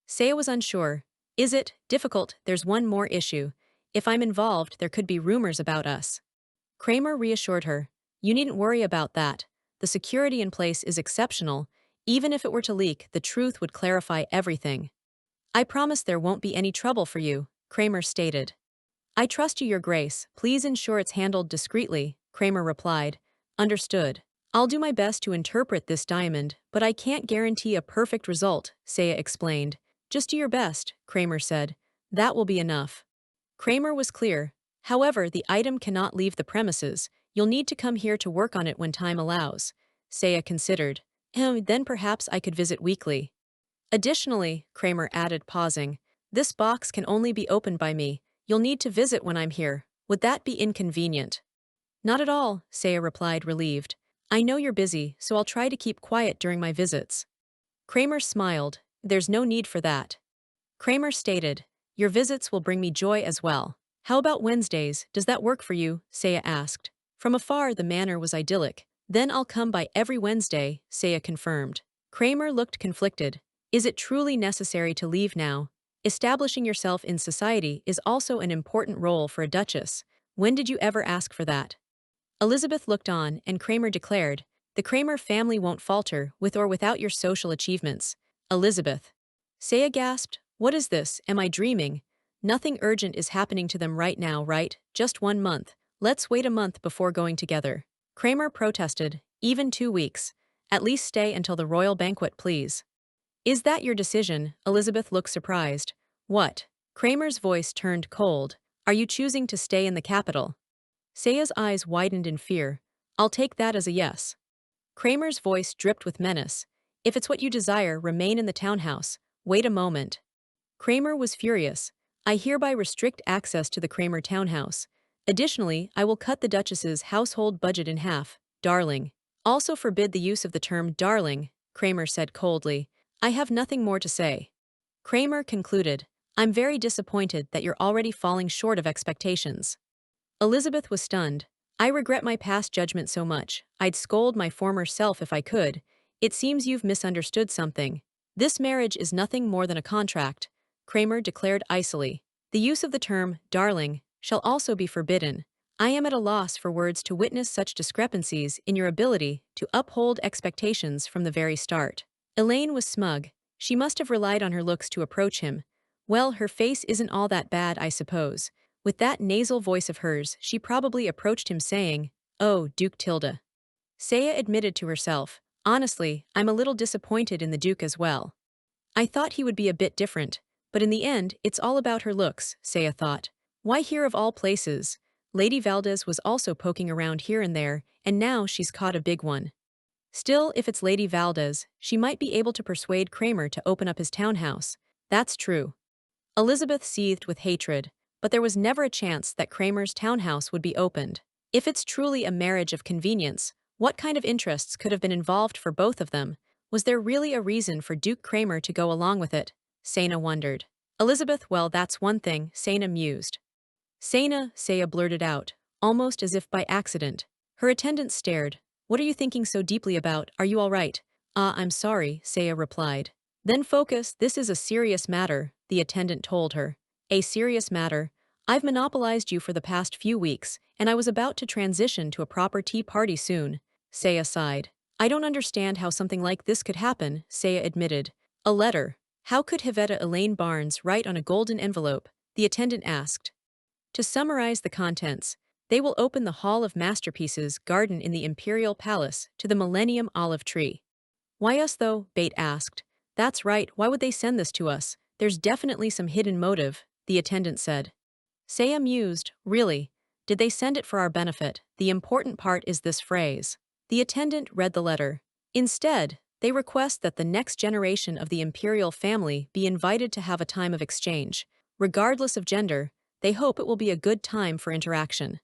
Saya was unsure. Is it difficult? There's one more issue. If I'm involved, there could be rumors about us. Kramer reassured her. You needn't worry about that. The security in place is exceptional. Even if it were to leak, the truth would clarify everything. I promise there won't be any trouble for you, Kramer stated. I trust you, Your Grace. Please ensure it's handled discreetly, Kramer replied. Understood. I'll do my best to interpret this diamond, but I can't guarantee a perfect result, Saya explained. Just do your best, Kramer said. That will be enough. Kramer was clear. However, the item cannot leave the premises. You'll need to come here to work on it when time allows. Saya considered. Then perhaps I could visit weekly. Additionally, Kramer added, pausing, this box can only be opened by me. You'll need to visit when I'm here. Would that be inconvenient? Not at all, Saya replied, relieved. I know you're busy, so I'll try to keep quiet during my visits. Kramer smiled. There's no need for that. Kramer stated, your visits will bring me joy as well. How about Wednesdays? Does that work for you? Saya asked. From afar, the manner was idyllic. Then I'll come by every Wednesday, Saya confirmed. Kramer looked conflicted. Is it truly necessary to leave now? Establishing yourself in society is also an important role for a duchess. When did you ever ask for that? Elizabeth looked on, and Kramer declared, the Kramer family won't falter, with or without your social achievements. Elizabeth. Saya gasped, what is this? Am I dreaming? Nothing urgent is happening to them right now, right? Just 1 month. Let's wait a month before going together. Kramer protested, even 2 weeks. At least stay until the royal banquet, please. Is that your decision? Elizabeth looked surprised. What? Kramer's voice turned cold. Are you choosing to stay in the capital? Saya's eyes widened in fear. I'll take that as a yes. Kramer's voice dripped with menace. If it's what you desire, remain in the townhouse. Wait a moment. Kramer was furious. I hereby restrict access to the Kramer townhouse. Additionally, I will cut the Duchess's household budget in half. Darling. Also forbid the use of the term darling, Kramer said coldly. I have nothing more to say. Kramer concluded. I'm very disappointed that you're already falling short of expectations. Elizabeth was stunned. I regret my past judgment so much. I'd scold my former self if I could. It seems you've misunderstood something. This marriage is nothing more than a contract, Kramer declared icily. The use of the term darling shall also be forbidden. I am at a loss for words to witness such discrepancies in your ability to uphold expectations from the very start. Elaine was smug. She must have relied on her looks to approach him. Well, her face isn't all that bad, I suppose. With that nasal voice of hers, she probably approached him saying, Oh, Duke Tilda. Saya admitted to herself, honestly, I'm a little disappointed in the Duke as well. I thought he would be a bit different, but in the end, it's all about her looks, Saya thought. Why here of all places? Lady Valdez was also poking around here and there, and now she's caught a big one. Still, if it's Lady Valdez, she might be able to persuade Kramer to open up his townhouse. That's true. Elizabeth seethed with hatred, but there was never a chance that Kramer's townhouse would be opened. If it's truly a marriage of convenience, what kind of interests could have been involved for both of them? Was there really a reason for Duke Kramer to go along with it? Saina wondered. Elizabeth, well, that's one thing, Saina mused. Saina, Saya blurted out, almost as if by accident. Her attendant stared. What are you thinking so deeply about? Are you all right? I'm sorry, Saya replied. Then focus, this is a serious matter, the attendant told her. A serious matter? I've monopolized you for the past few weeks, and I was about to transition to a proper tea party soon. Saya sighed. I don't understand how something like this could happen, Saya admitted. A letter. How could Hevetta Elaine Barnes write on a golden envelope? The attendant asked. To summarize the contents, they will open the Hall of Masterpieces garden in the Imperial Palace to the Millennium Olive Tree. Why us though? Bate asked. That's right, why would they send this to us? There's definitely some hidden motive, the attendant said. Saya mused, really? Did they send it for our benefit? The important part is this phrase. The attendant read the letter. Instead, they request that the next generation of the imperial family be invited to have a time of exchange. Regardless of gender, they hope it will be a good time for interaction.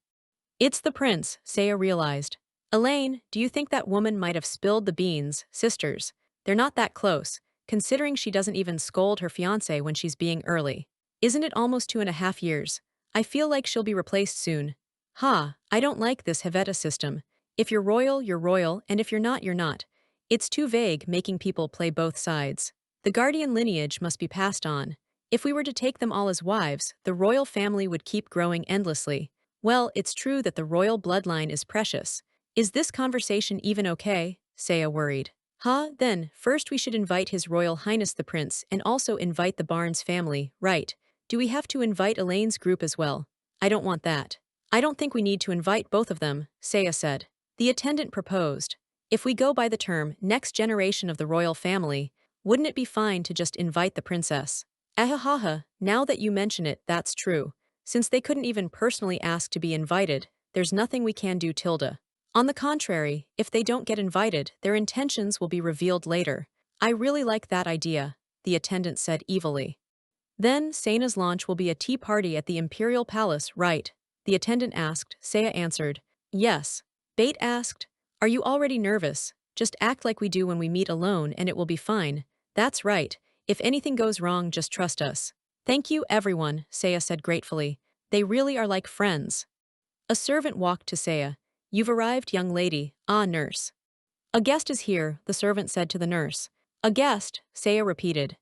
It's the prince, Saya realized. Elaine, do you think that woman might have spilled the beans? Sisters, they're not that close, considering she doesn't even scold her fiancé when she's being early. Isn't it almost 2.5 years? I feel like she'll be replaced soon. I don't like this Hevetta system. If you're royal, and if you're not, you're not. It's too vague, making people play both sides. The guardian lineage must be passed on. If we were to take them all as wives, the royal family would keep growing endlessly. Well, it's true that the royal bloodline is precious. Is this conversation even okay? Saya worried. Then, first we should invite His Royal Highness the Prince and also invite the Barnes family, right? Do we have to invite Elaine's group as well? I don't want that. I don't think we need to invite both of them, Saya said. The attendant proposed. If we go by the term next generation of the royal family, wouldn't it be fine to just invite the princess? Now that you mention it, that's true. Since they couldn't even personally ask to be invited, there's nothing we can do, Tilda. On the contrary, if they don't get invited, their intentions will be revealed later. I really like that idea, the attendant said evilly. Then, Saina's launch will be a tea party at the Imperial Palace, right? The attendant asked. Saya answered. Yes. Bate asked. Are you already nervous? Just act like we do when we meet alone and it will be fine. That's right. If anything goes wrong, just trust us. Thank you, everyone, Saya said gratefully. They really are like friends. A servant walked to Saya. You've arrived, young lady. Nurse. A guest is here, the servant said to the nurse. A guest, Saya repeated.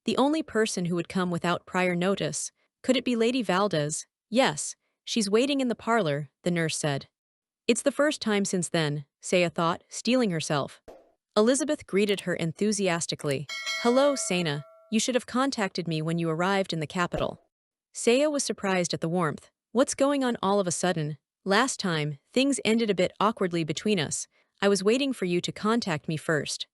The only person who would come without prior notice. Could it be Lady Valdez? Yes. She's waiting in the parlor, the nurse said. It's the first time since then, Saya thought, steeling herself. Elizabeth greeted her enthusiastically. Hello, Saina. You should have contacted me when you arrived in the capital. Saya was surprised at the warmth. What's going on all of a sudden? Last time, things ended a bit awkwardly between us. I was waiting for you to contact me first.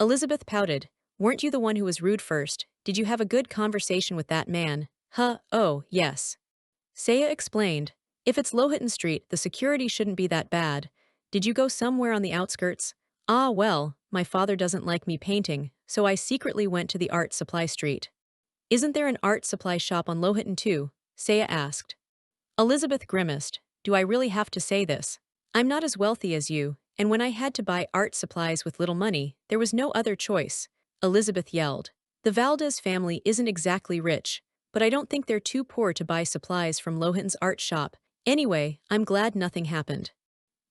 Elizabeth pouted. Weren't you the one who was rude first? Did you have a good conversation with that man? Oh, yes. Saya explained. If it's Lohitan Street, the security shouldn't be that bad. Did you go somewhere on the outskirts? Ah, well, my father doesn't like me painting, so I secretly went to the art supply street. Isn't there an art supply shop on Lohitan too? Saya asked. Elizabeth grimaced. Do I really have to say this? I'm not as wealthy as you, and when I had to buy art supplies with little money, there was no other choice. Elizabeth yelled. The Valdez family isn't exactly rich, but I don't think they're too poor to buy supplies from Lohitan's art shop. Anyway, I'm glad nothing happened.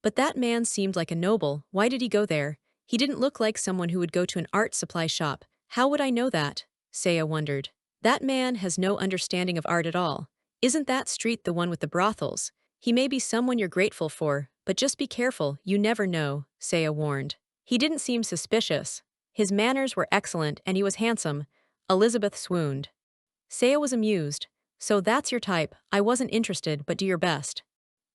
But that man seemed like a noble. Why did he go there? He didn't look like someone who would go to an art supply shop. How would I know that? Saya wondered. That man has no understanding of art at all. Isn't that street the one with the brothels? He may be someone you're grateful for, but just be careful, you never know, Saya warned. He didn't seem suspicious. His manners were excellent and he was handsome. Elizabeth swooned. Saya was amused. So that's your type. I wasn't interested, but do your best.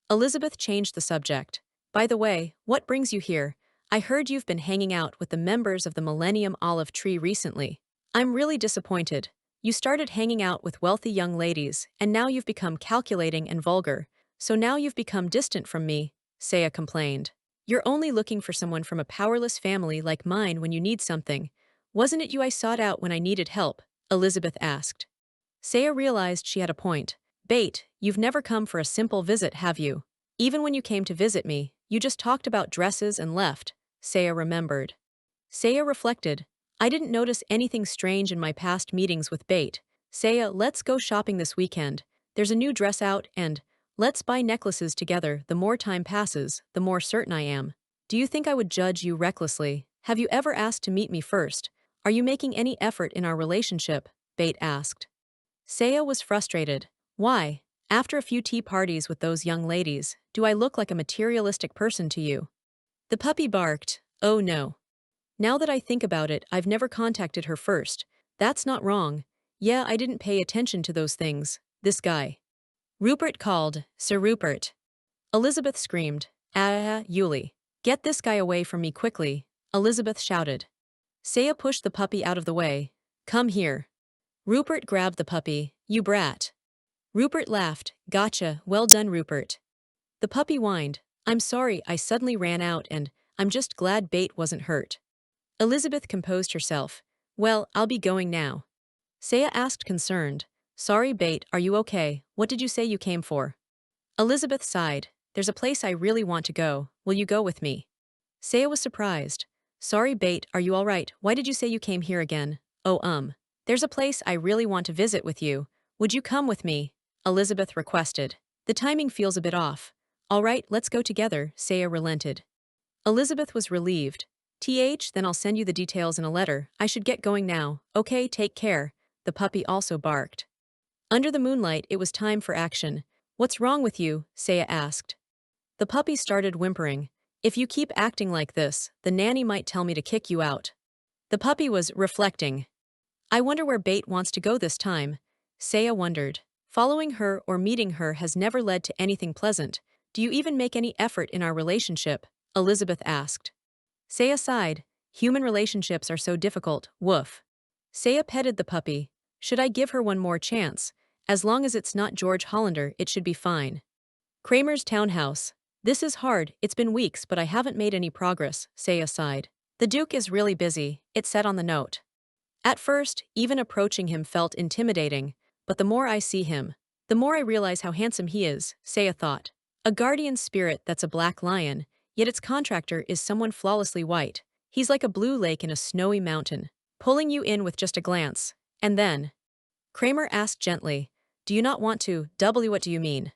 Elizabeth changed the subject. By the way, what brings you here? I heard you've been hanging out with the members of the Millennium Olive Tree recently. I'm really disappointed. You started hanging out with wealthy young ladies, and now you've become calculating and vulgar. So now you've become distant from me, Saya complained. You're only looking for someone from a powerless family like mine when you need something. Wasn't it you I sought out when I needed help? Elizabeth asked. Saya realized she had a point. Bait, you've never come for a simple visit, have you? Even when you came to visit me, you just talked about dresses and left, Saya remembered. Saya reflected. I didn't notice anything strange in my past meetings with Bait. Saya, let's go shopping this weekend. There's a new dress out and let's buy necklaces together. The more time passes, the more certain I am. Do you think I would judge you recklessly? Have you ever asked to meet me first? Are you making any effort in our relationship? Bait asked. Saya was frustrated. Why? After a few tea parties with those young ladies, do I look like a materialistic person to you? The puppy barked. Oh no. Now that I think about it, I've never contacted her first. That's not wrong. Yeah, I didn't pay attention to those things. This guy. Rupert called. Sir Rupert. Elizabeth screamed. Yuli. Get this guy away from me quickly, Elizabeth shouted. Saya pushed the puppy out of the way. Come here. Rupert grabbed the puppy. You brat. Rupert laughed. Gotcha, well done, Rupert. The puppy whined. I'm sorry, I suddenly ran out and I'm just glad Bait wasn't hurt. Elizabeth composed herself. Well, I'll be going now. Saya asked concerned. Sorry, Bait, are you okay? What did you say you came for? Elizabeth sighed. There's a place I really want to go. Will you go with me? Saya was surprised. Sorry, Bait, are you all right? Why did you say you came here again? Oh, there's a place I really want to visit with you. Would you come with me? Elizabeth requested. The timing feels a bit off. All right, let's go together, Saya relented. Elizabeth was relieved. Then I'll send you the details in a letter. I should get going now. Okay, take care. The puppy also barked. Under the moonlight, it was time for action. What's wrong with you? Saya asked. The puppy started whimpering. If you keep acting like this, the nanny might tell me to kick you out. The puppy was reflecting. I wonder where Bait wants to go this time. Saya wondered. Following her or meeting her has never led to anything pleasant. Do you even make any effort in our relationship? Elizabeth asked. Saya sighed. Human relationships are so difficult, woof. Saya petted the puppy. Should I give her one more chance? As long as it's not George Hollander, it should be fine. Kramer's townhouse. This is hard, it's been weeks but I haven't made any progress, Saya sighed. The Duke is really busy, it said on the note. At first, even approaching him felt intimidating, but the more I see him, the more I realize how handsome he is, Saya thought. A guardian spirit that's a black lion, yet its contractor is someone flawlessly white. He's like a blue lake in a snowy mountain, pulling you in with just a glance. And then, Kramer asked gently, do you not want to, what do you mean?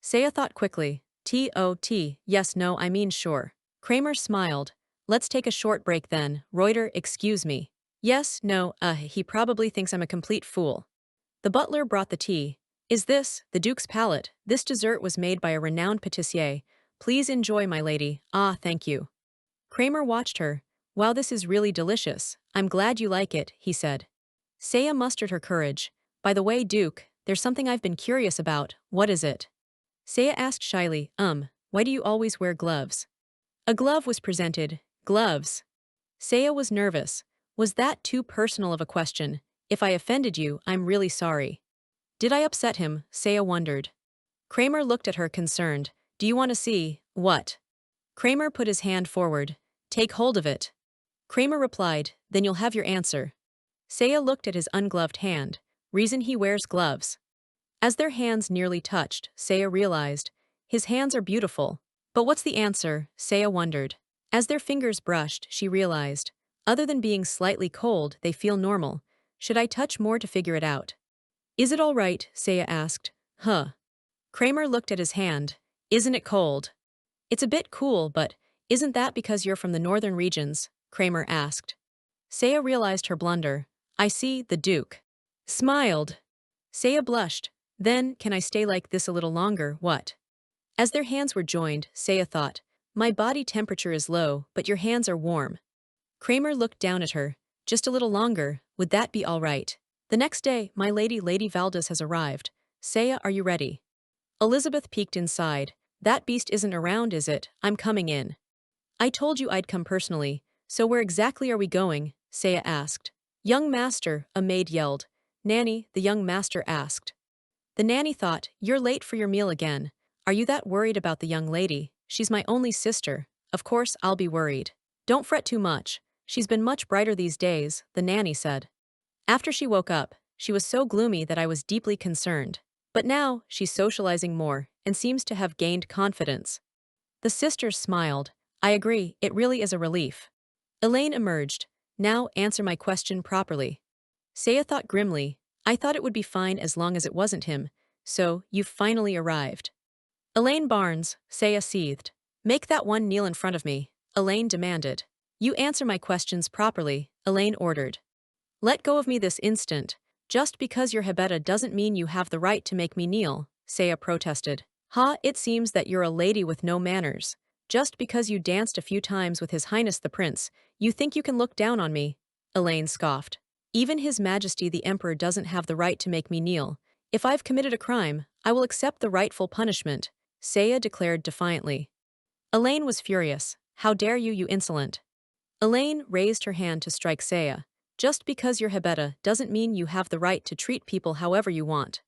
Saya thought quickly, yes no I mean sure. Kramer smiled. Let's take a short break then, Reuter, excuse me. Yes, no, he probably thinks I'm a complete fool. The butler brought the tea. Is this, the Duke's palate? This dessert was made by a renowned pâtissier. Please enjoy, my lady. Ah, thank you. Kramer watched her. Wow, this is really delicious. I'm glad you like it, he said. Saya mustered her courage. By the way, Duke, there's something I've been curious about. What is it? Saya asked shyly, why do you always wear gloves? A glove was presented. Gloves. Saya was nervous. Was that too personal of a question? If I offended you, I'm really sorry. Did I upset him? Saya wondered. Kramer looked at her concerned. Do you want to see what? Kramer put his hand forward. Take hold of it. Kramer replied, then you'll have your answer. Saya looked at his ungloved hand. Reason he wears gloves. As their hands nearly touched, Saya realized, his hands are beautiful. But what's the answer? Saya wondered. As their fingers brushed, she realized, other than being slightly cold, they feel normal. Should I touch more to figure it out? Is it all right? Saya asked. Huh. Kramer looked at his hand. Isn't it cold? It's a bit cool, but isn't that because you're from the northern regions? Kramer asked. Saya realized her blunder. I see, the Duke smiled. Saya blushed. Then, can I stay like this a little longer? What? As their hands were joined, Saya thought, my body temperature is low, but your hands are warm. Kramer looked down at her. Just a little longer, would that be all right? The next day, my lady Lady Valdez has arrived. Saya, are you ready? Elizabeth peeked inside. That beast isn't around, is it? I'm coming in. I told you I'd come personally, so where exactly are we going? Saya asked. Young master, a maid yelled. Nanny, the young master asked. The nanny thought, you're late for your meal again. Are you that worried about the young lady? She's my only sister. Of course I'll be worried. Don't fret too much. She's been much brighter these days, the nanny said. After she woke up, she was so gloomy that I was deeply concerned. But now, she's socializing more, and seems to have gained confidence. The sisters smiled. I agree, it really is a relief. Elaine emerged. Now answer my question properly. Saya thought grimly. I thought it would be fine as long as it wasn't him. So, you've finally arrived. Elaine Barnes, Saya seethed. Make that one kneel in front of me, Elaine demanded. You answer my questions properly, Elaine ordered. Let go of me this instant. Just because you're Hebeta doesn't mean you have the right to make me kneel, Saya protested. Ha, it seems that you're a lady with no manners. Just because you danced a few times with His Highness the Prince, you think you can look down on me, Elaine scoffed. Even His Majesty the Emperor doesn't have the right to make me kneel. If I've committed a crime, I will accept the rightful punishment, Saya declared defiantly. Elaine was furious. How dare you, you insolent. Elaine raised her hand to strike Saya. Just because you're Hebeta doesn't mean you have the right to treat people however you want.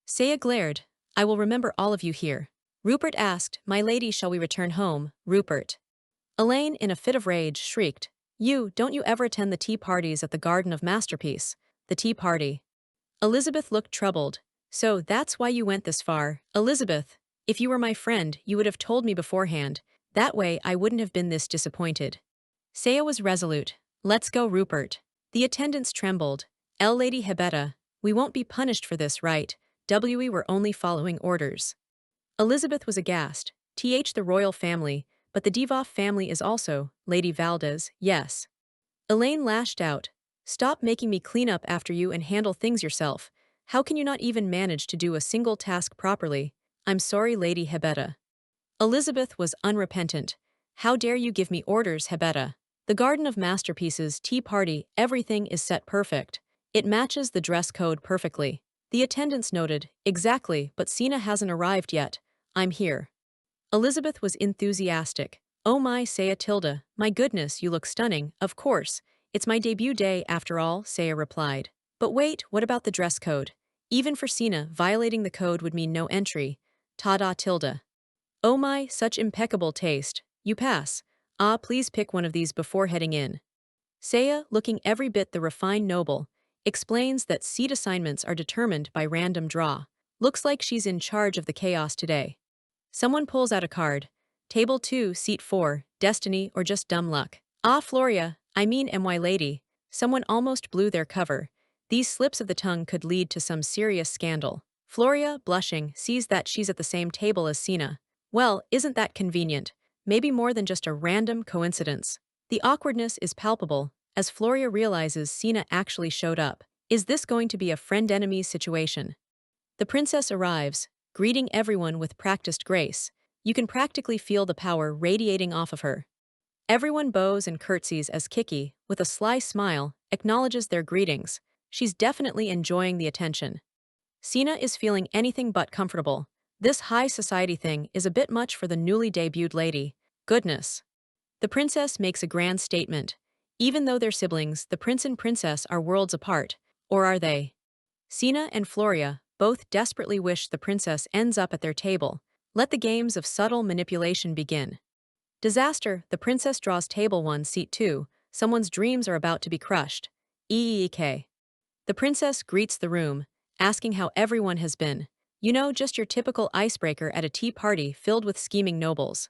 Saya glared. I will remember all of you here. Rupert asked, my lady, shall we return home, Rupert? Elaine, in a fit of rage, shrieked. Don't you ever attend the tea parties at the Garden of Masterpiece? The tea party. Elizabeth looked troubled. So that's why you went this far, Elizabeth. If you were my friend, you would have told me beforehand. That way I wouldn't have been this disappointed. Saya was resolute. Let's go, Rupert. The attendants trembled. Lady Hebeta, we won't be punished for this, right? We were only following orders. Elizabeth was aghast. The royal family, but the Devof family is also, Lady Valdez, yes. Elaine lashed out. Stop making me clean up after you and handle things yourself. How can you not even manage to do a single task properly? I'm sorry, Lady Hebeta. Elizabeth was unrepentant. How dare you give me orders, Hebeta? The Garden of Masterpieces tea party, everything is set perfect. It matches the dress code perfectly. The attendants noted, exactly, but Saina hasn't arrived yet. I'm here. Elizabeth was enthusiastic. Oh my, Saya Tilda, my goodness, you look stunning, of course. It's my debut day after all, Saya replied. But wait, what about the dress code? Even for Saina, violating the code would mean no entry. Tada Tilda. Oh my, such impeccable taste. You pass. Ah, please pick one of these before heading in. Saya, looking every bit the refined noble, explains that seat assignments are determined by random draw. Looks like she's in charge of the chaos today. Someone pulls out a card. Table 2, seat 4, destiny or just dumb luck. Ah, Floria, my lady. Someone almost blew their cover. These slips of the tongue could lead to some serious scandal. Floria, blushing, sees that she's at the same table as Saina. Well, isn't that convenient? Maybe more than just a random coincidence. The awkwardness is palpable, as Floria realizes Saina actually showed up. Is this going to be a friend-enemy situation? The princess arrives, greeting everyone with practiced grace. You can practically feel the power radiating off of her. Everyone bows and curtsies as Kiki, with a sly smile, acknowledges their greetings. She's definitely enjoying the attention. Saina is feeling anything but comfortable. This high society thing is a bit much for the newly debuted lady. Goodness. The princess makes a grand statement. Even though they're siblings, the prince and princess are worlds apart. Or are they? Saina and Floria, Both desperately wish the princess ends up at their table. Let the games of subtle manipulation begin. Disaster, the princess draws table 1, seat 2, someone's dreams are about to be crushed. Eek. The princess greets the room, asking how everyone has been. You know, just your typical icebreaker at a tea party filled with scheming nobles.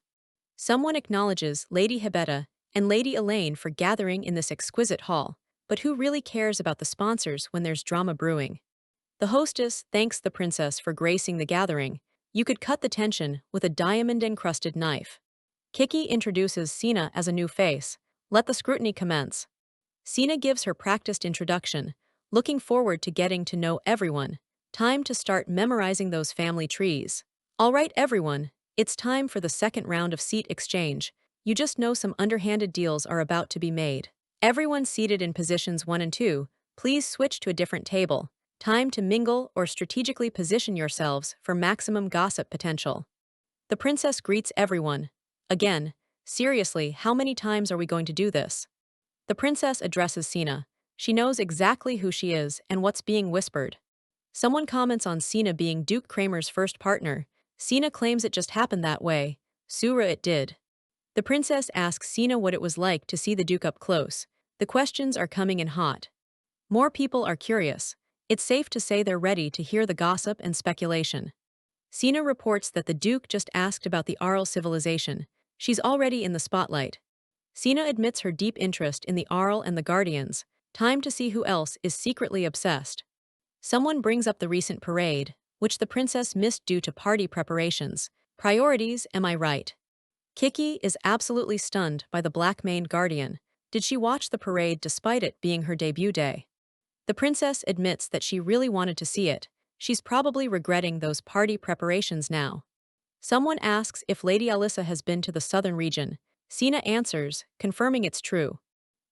Someone acknowledges Lady Hebeta and Lady Elaine for gathering in this exquisite hall, but who really cares about the sponsors when there's drama brewing? The hostess thanks the princess for gracing the gathering. You could cut the tension with a diamond-encrusted knife. Kiki introduces Saina as a new face. Let the scrutiny commence. Saina gives her practiced introduction, looking forward to getting to know everyone. Time to start memorizing those family trees. All right, everyone, it's time for the second round of seat exchange. You just know some underhanded deals are about to be made. Everyone seated in positions 1 and 2, please switch to a different table. Time to mingle or strategically position yourselves for maximum gossip potential. The princess greets everyone. Again, seriously, how many times are we going to do this? The princess addresses Saina. She knows exactly who she is and what's being whispered. Someone comments on Saina being Duke Kramer's first partner. Saina claims it just happened that way. Sura, it did. The princess asks Saina what it was like to see the Duke up close. The questions are coming in hot. More people are curious. It's safe to say they're ready to hear the gossip and speculation. Saina reports that the Duke just asked about the Aral civilization. She's already in the spotlight. Saina admits her deep interest in the Aral and the Guardians. Time to see who else is secretly obsessed. Someone brings up the recent parade, which the princess missed due to party preparations. Priorities, am I right? Kiki is absolutely stunned by the black-maned Guardian. Did she watch the parade despite it being her debut day? The princess admits that she really wanted to see it. She's probably regretting those party preparations now. Someone asks if Lady Alyssa has been to the southern region. Saina answers, confirming it's true.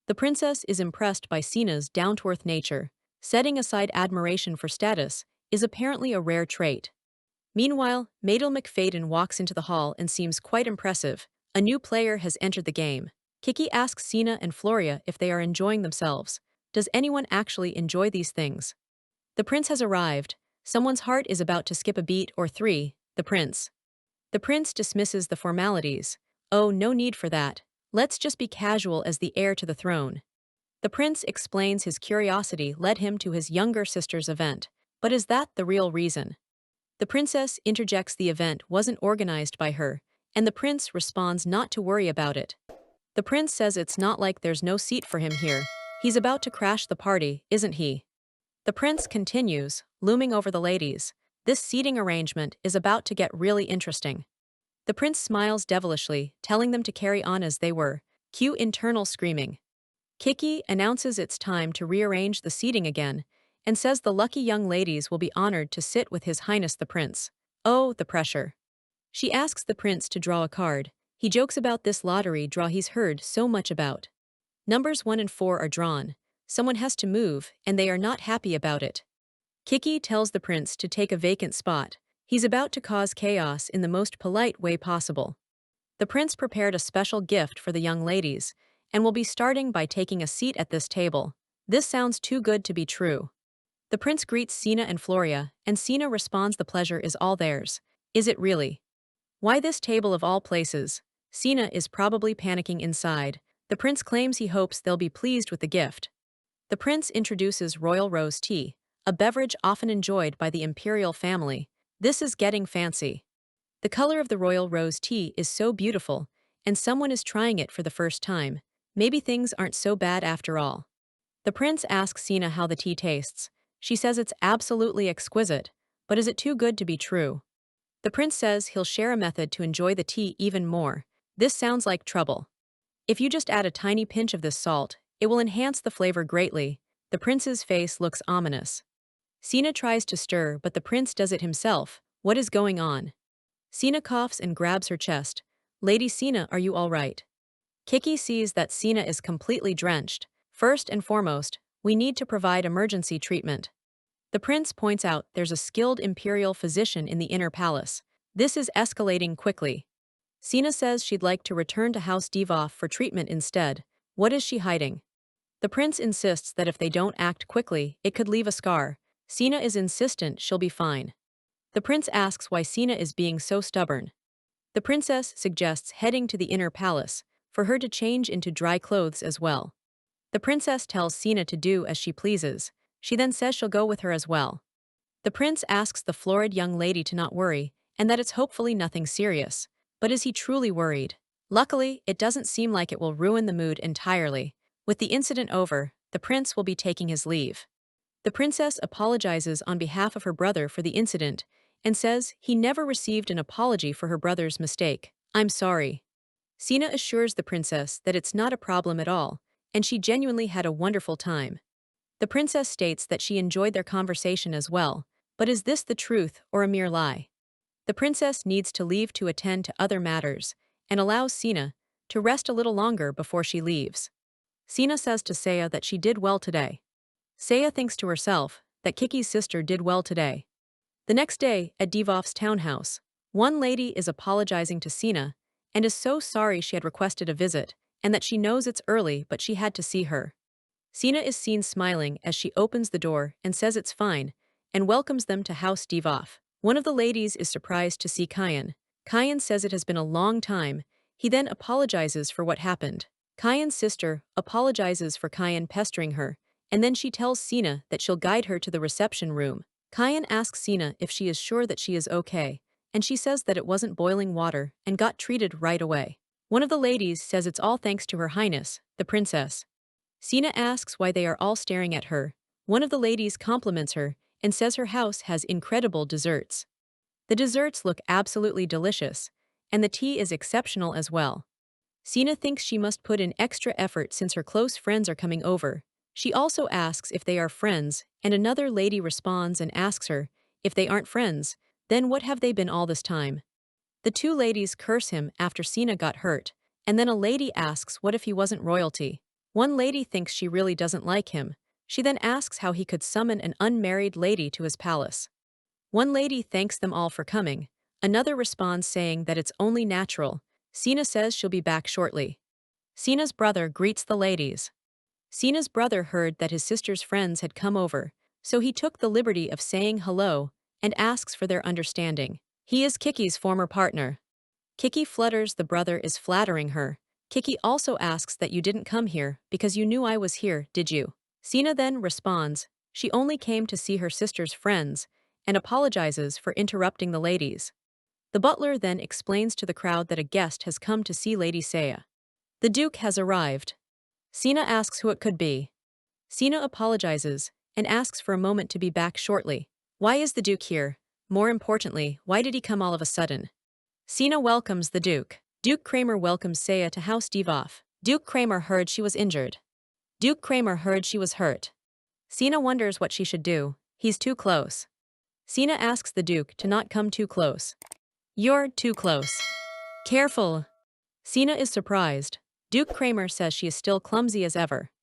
The princess is impressed by Saina's down-to-earth nature. Setting aside admiration for status is apparently a rare trait. Meanwhile, Maidel McFadden walks into the hall and seems quite impressive. A new player has entered the game. Kiki asks Saina and Floria if they are enjoying themselves. Does anyone actually enjoy these things? The prince has arrived. Someone's heart is about to skip a beat or 3, the prince. The prince dismisses the formalities. Oh, no need for that. Let's just be casual as the heir to the throne. The prince explains his curiosity led him to his younger sister's event. But is that the real reason? The princess interjects the event wasn't organized by her, and the prince responds not to worry about it. The prince says it's not like there's no seat for him here. He's about to crash the party, isn't he? The prince continues, looming over the ladies. This seating arrangement is about to get really interesting. The prince smiles devilishly, telling them to carry on as they were. Cue internal screaming. Kiki announces it's time to rearrange the seating again, and says the lucky young ladies will be honored to sit with His Highness the Prince. Oh, the pressure. She asks the prince to draw a card. He jokes about this lottery draw he's heard so much about. Numbers 1 and 4 are drawn. Someone has to move, and they are not happy about it. Kiki tells the prince to take a vacant spot. He's about to cause chaos in the most polite way possible. The prince prepared a special gift for the young ladies, and will be starting by taking a seat at this table. This sounds too good to be true. The prince greets Saina and Floria, and Saina responds the pleasure is all theirs. Is it really? Why this table of all places? Saina is probably panicking inside. The prince claims he hopes they'll be pleased with the gift. The prince introduces royal rose tea, a beverage often enjoyed by the imperial family. This is getting fancy. The color of the royal rose tea is so beautiful, and someone is trying it for the first time. Maybe things aren't so bad after all. The prince asks Saina how the tea tastes. She says it's absolutely exquisite, but is it too good to be true? The prince says he'll share a method to enjoy the tea even more. This sounds like trouble. If you just add a tiny pinch of this salt, it will enhance the flavor greatly. The prince's face looks ominous. Saina tries to stir, but the prince does it himself. What is going on? Saina coughs and grabs her chest. Lady Saina, are you all right? Kiki sees that Saina is completely drenched. First and foremost, we need to provide emergency treatment. The prince points out there's a skilled imperial physician in the inner palace. This is escalating quickly. Saina says she'd like to return to House Devof for treatment instead. What is she hiding? The prince insists that if they don't act quickly, it could leave a scar. Saina is insistent she'll be fine. The prince asks why Saina is being so stubborn. The princess suggests heading to the inner palace, for her to change into dry clothes as well. The princess tells Saina to do as she pleases. She then says she'll go with her as well. The prince asks the florid young lady to not worry, and that it's hopefully nothing serious. But is he truly worried? Luckily, it doesn't seem like it will ruin the mood entirely. With the incident over, the prince will be taking his leave. The princess apologizes on behalf of her brother for the incident and says he never received an apology for her brother's mistake. I'm sorry. Sina assures the princess that it's not a problem at all, and she genuinely had a wonderful time. The princess states that she enjoyed their conversation as well, but is this the truth or a mere lie? The princess needs to leave to attend to other matters and allows Sina to rest a little longer before she leaves. Sina says to Saya that she did well today. Saya thinks to herself that Kiki's sister did well today. The next day, at Devof's townhouse, one lady is apologizing to Sina and is so sorry she had requested a visit and that she knows it's early but she had to see her. Sina is seen smiling as she opens the door and says it's fine and welcomes them to House Devof. One of the ladies is surprised to see Kayan. Kayan says it has been a long time. He then apologizes for what happened. Kayan's sister apologizes for Kayan pestering her, and then she tells Sina that she'll guide her to the reception room. Kayan asks Sina if she is sure that she is okay, and she says that it wasn't boiling water and got treated right away. One of the ladies says it's all thanks to Her Highness, the princess. Sina asks why they are all staring at her. One of the ladies compliments her and says her house has incredible desserts. The desserts look absolutely delicious, and the tea is exceptional as well. Sina thinks she must put in extra effort since her close friends are coming over. She also asks if they are friends, and another lady responds and asks her if they aren't friends, then what have they been all this time? The two ladies curse him after Sina got hurt, and then a lady asks what if he wasn't royalty. One lady thinks she really doesn't like him. She then asks how he could summon an unmarried lady to his palace. One lady thanks them all for coming. Another responds saying that it's only natural. Sina says she'll be back shortly. Sina's brother greets the ladies. Sina's brother heard that his sister's friends had come over, so he took the liberty of saying hello and asks for their understanding. He is Kiki's former partner. Kiki flutters the brother is flattering her. Kiki also asks that you didn't come here because you knew I was here, did you? Sina then responds she only came to see her sister's friends and apologizes for interrupting the ladies. The butler then explains to the crowd that a guest has come to see Lady Saya. The Duke has arrived. Sina asks who it could be. Sina apologizes and asks for a moment to be back shortly. Why is the Duke here? More importantly, why did he come all of a sudden? Sina welcomes the Duke. Duke Kramer welcomes Saya to House Devof. Duke Kramer heard she was injured. Duke Kramer heard she was hurt. Sina wonders what she should do. He's too close. Sina asks the Duke to not come too close. You're too close. Careful. Sina is surprised. Duke Kramer says she is still clumsy as ever.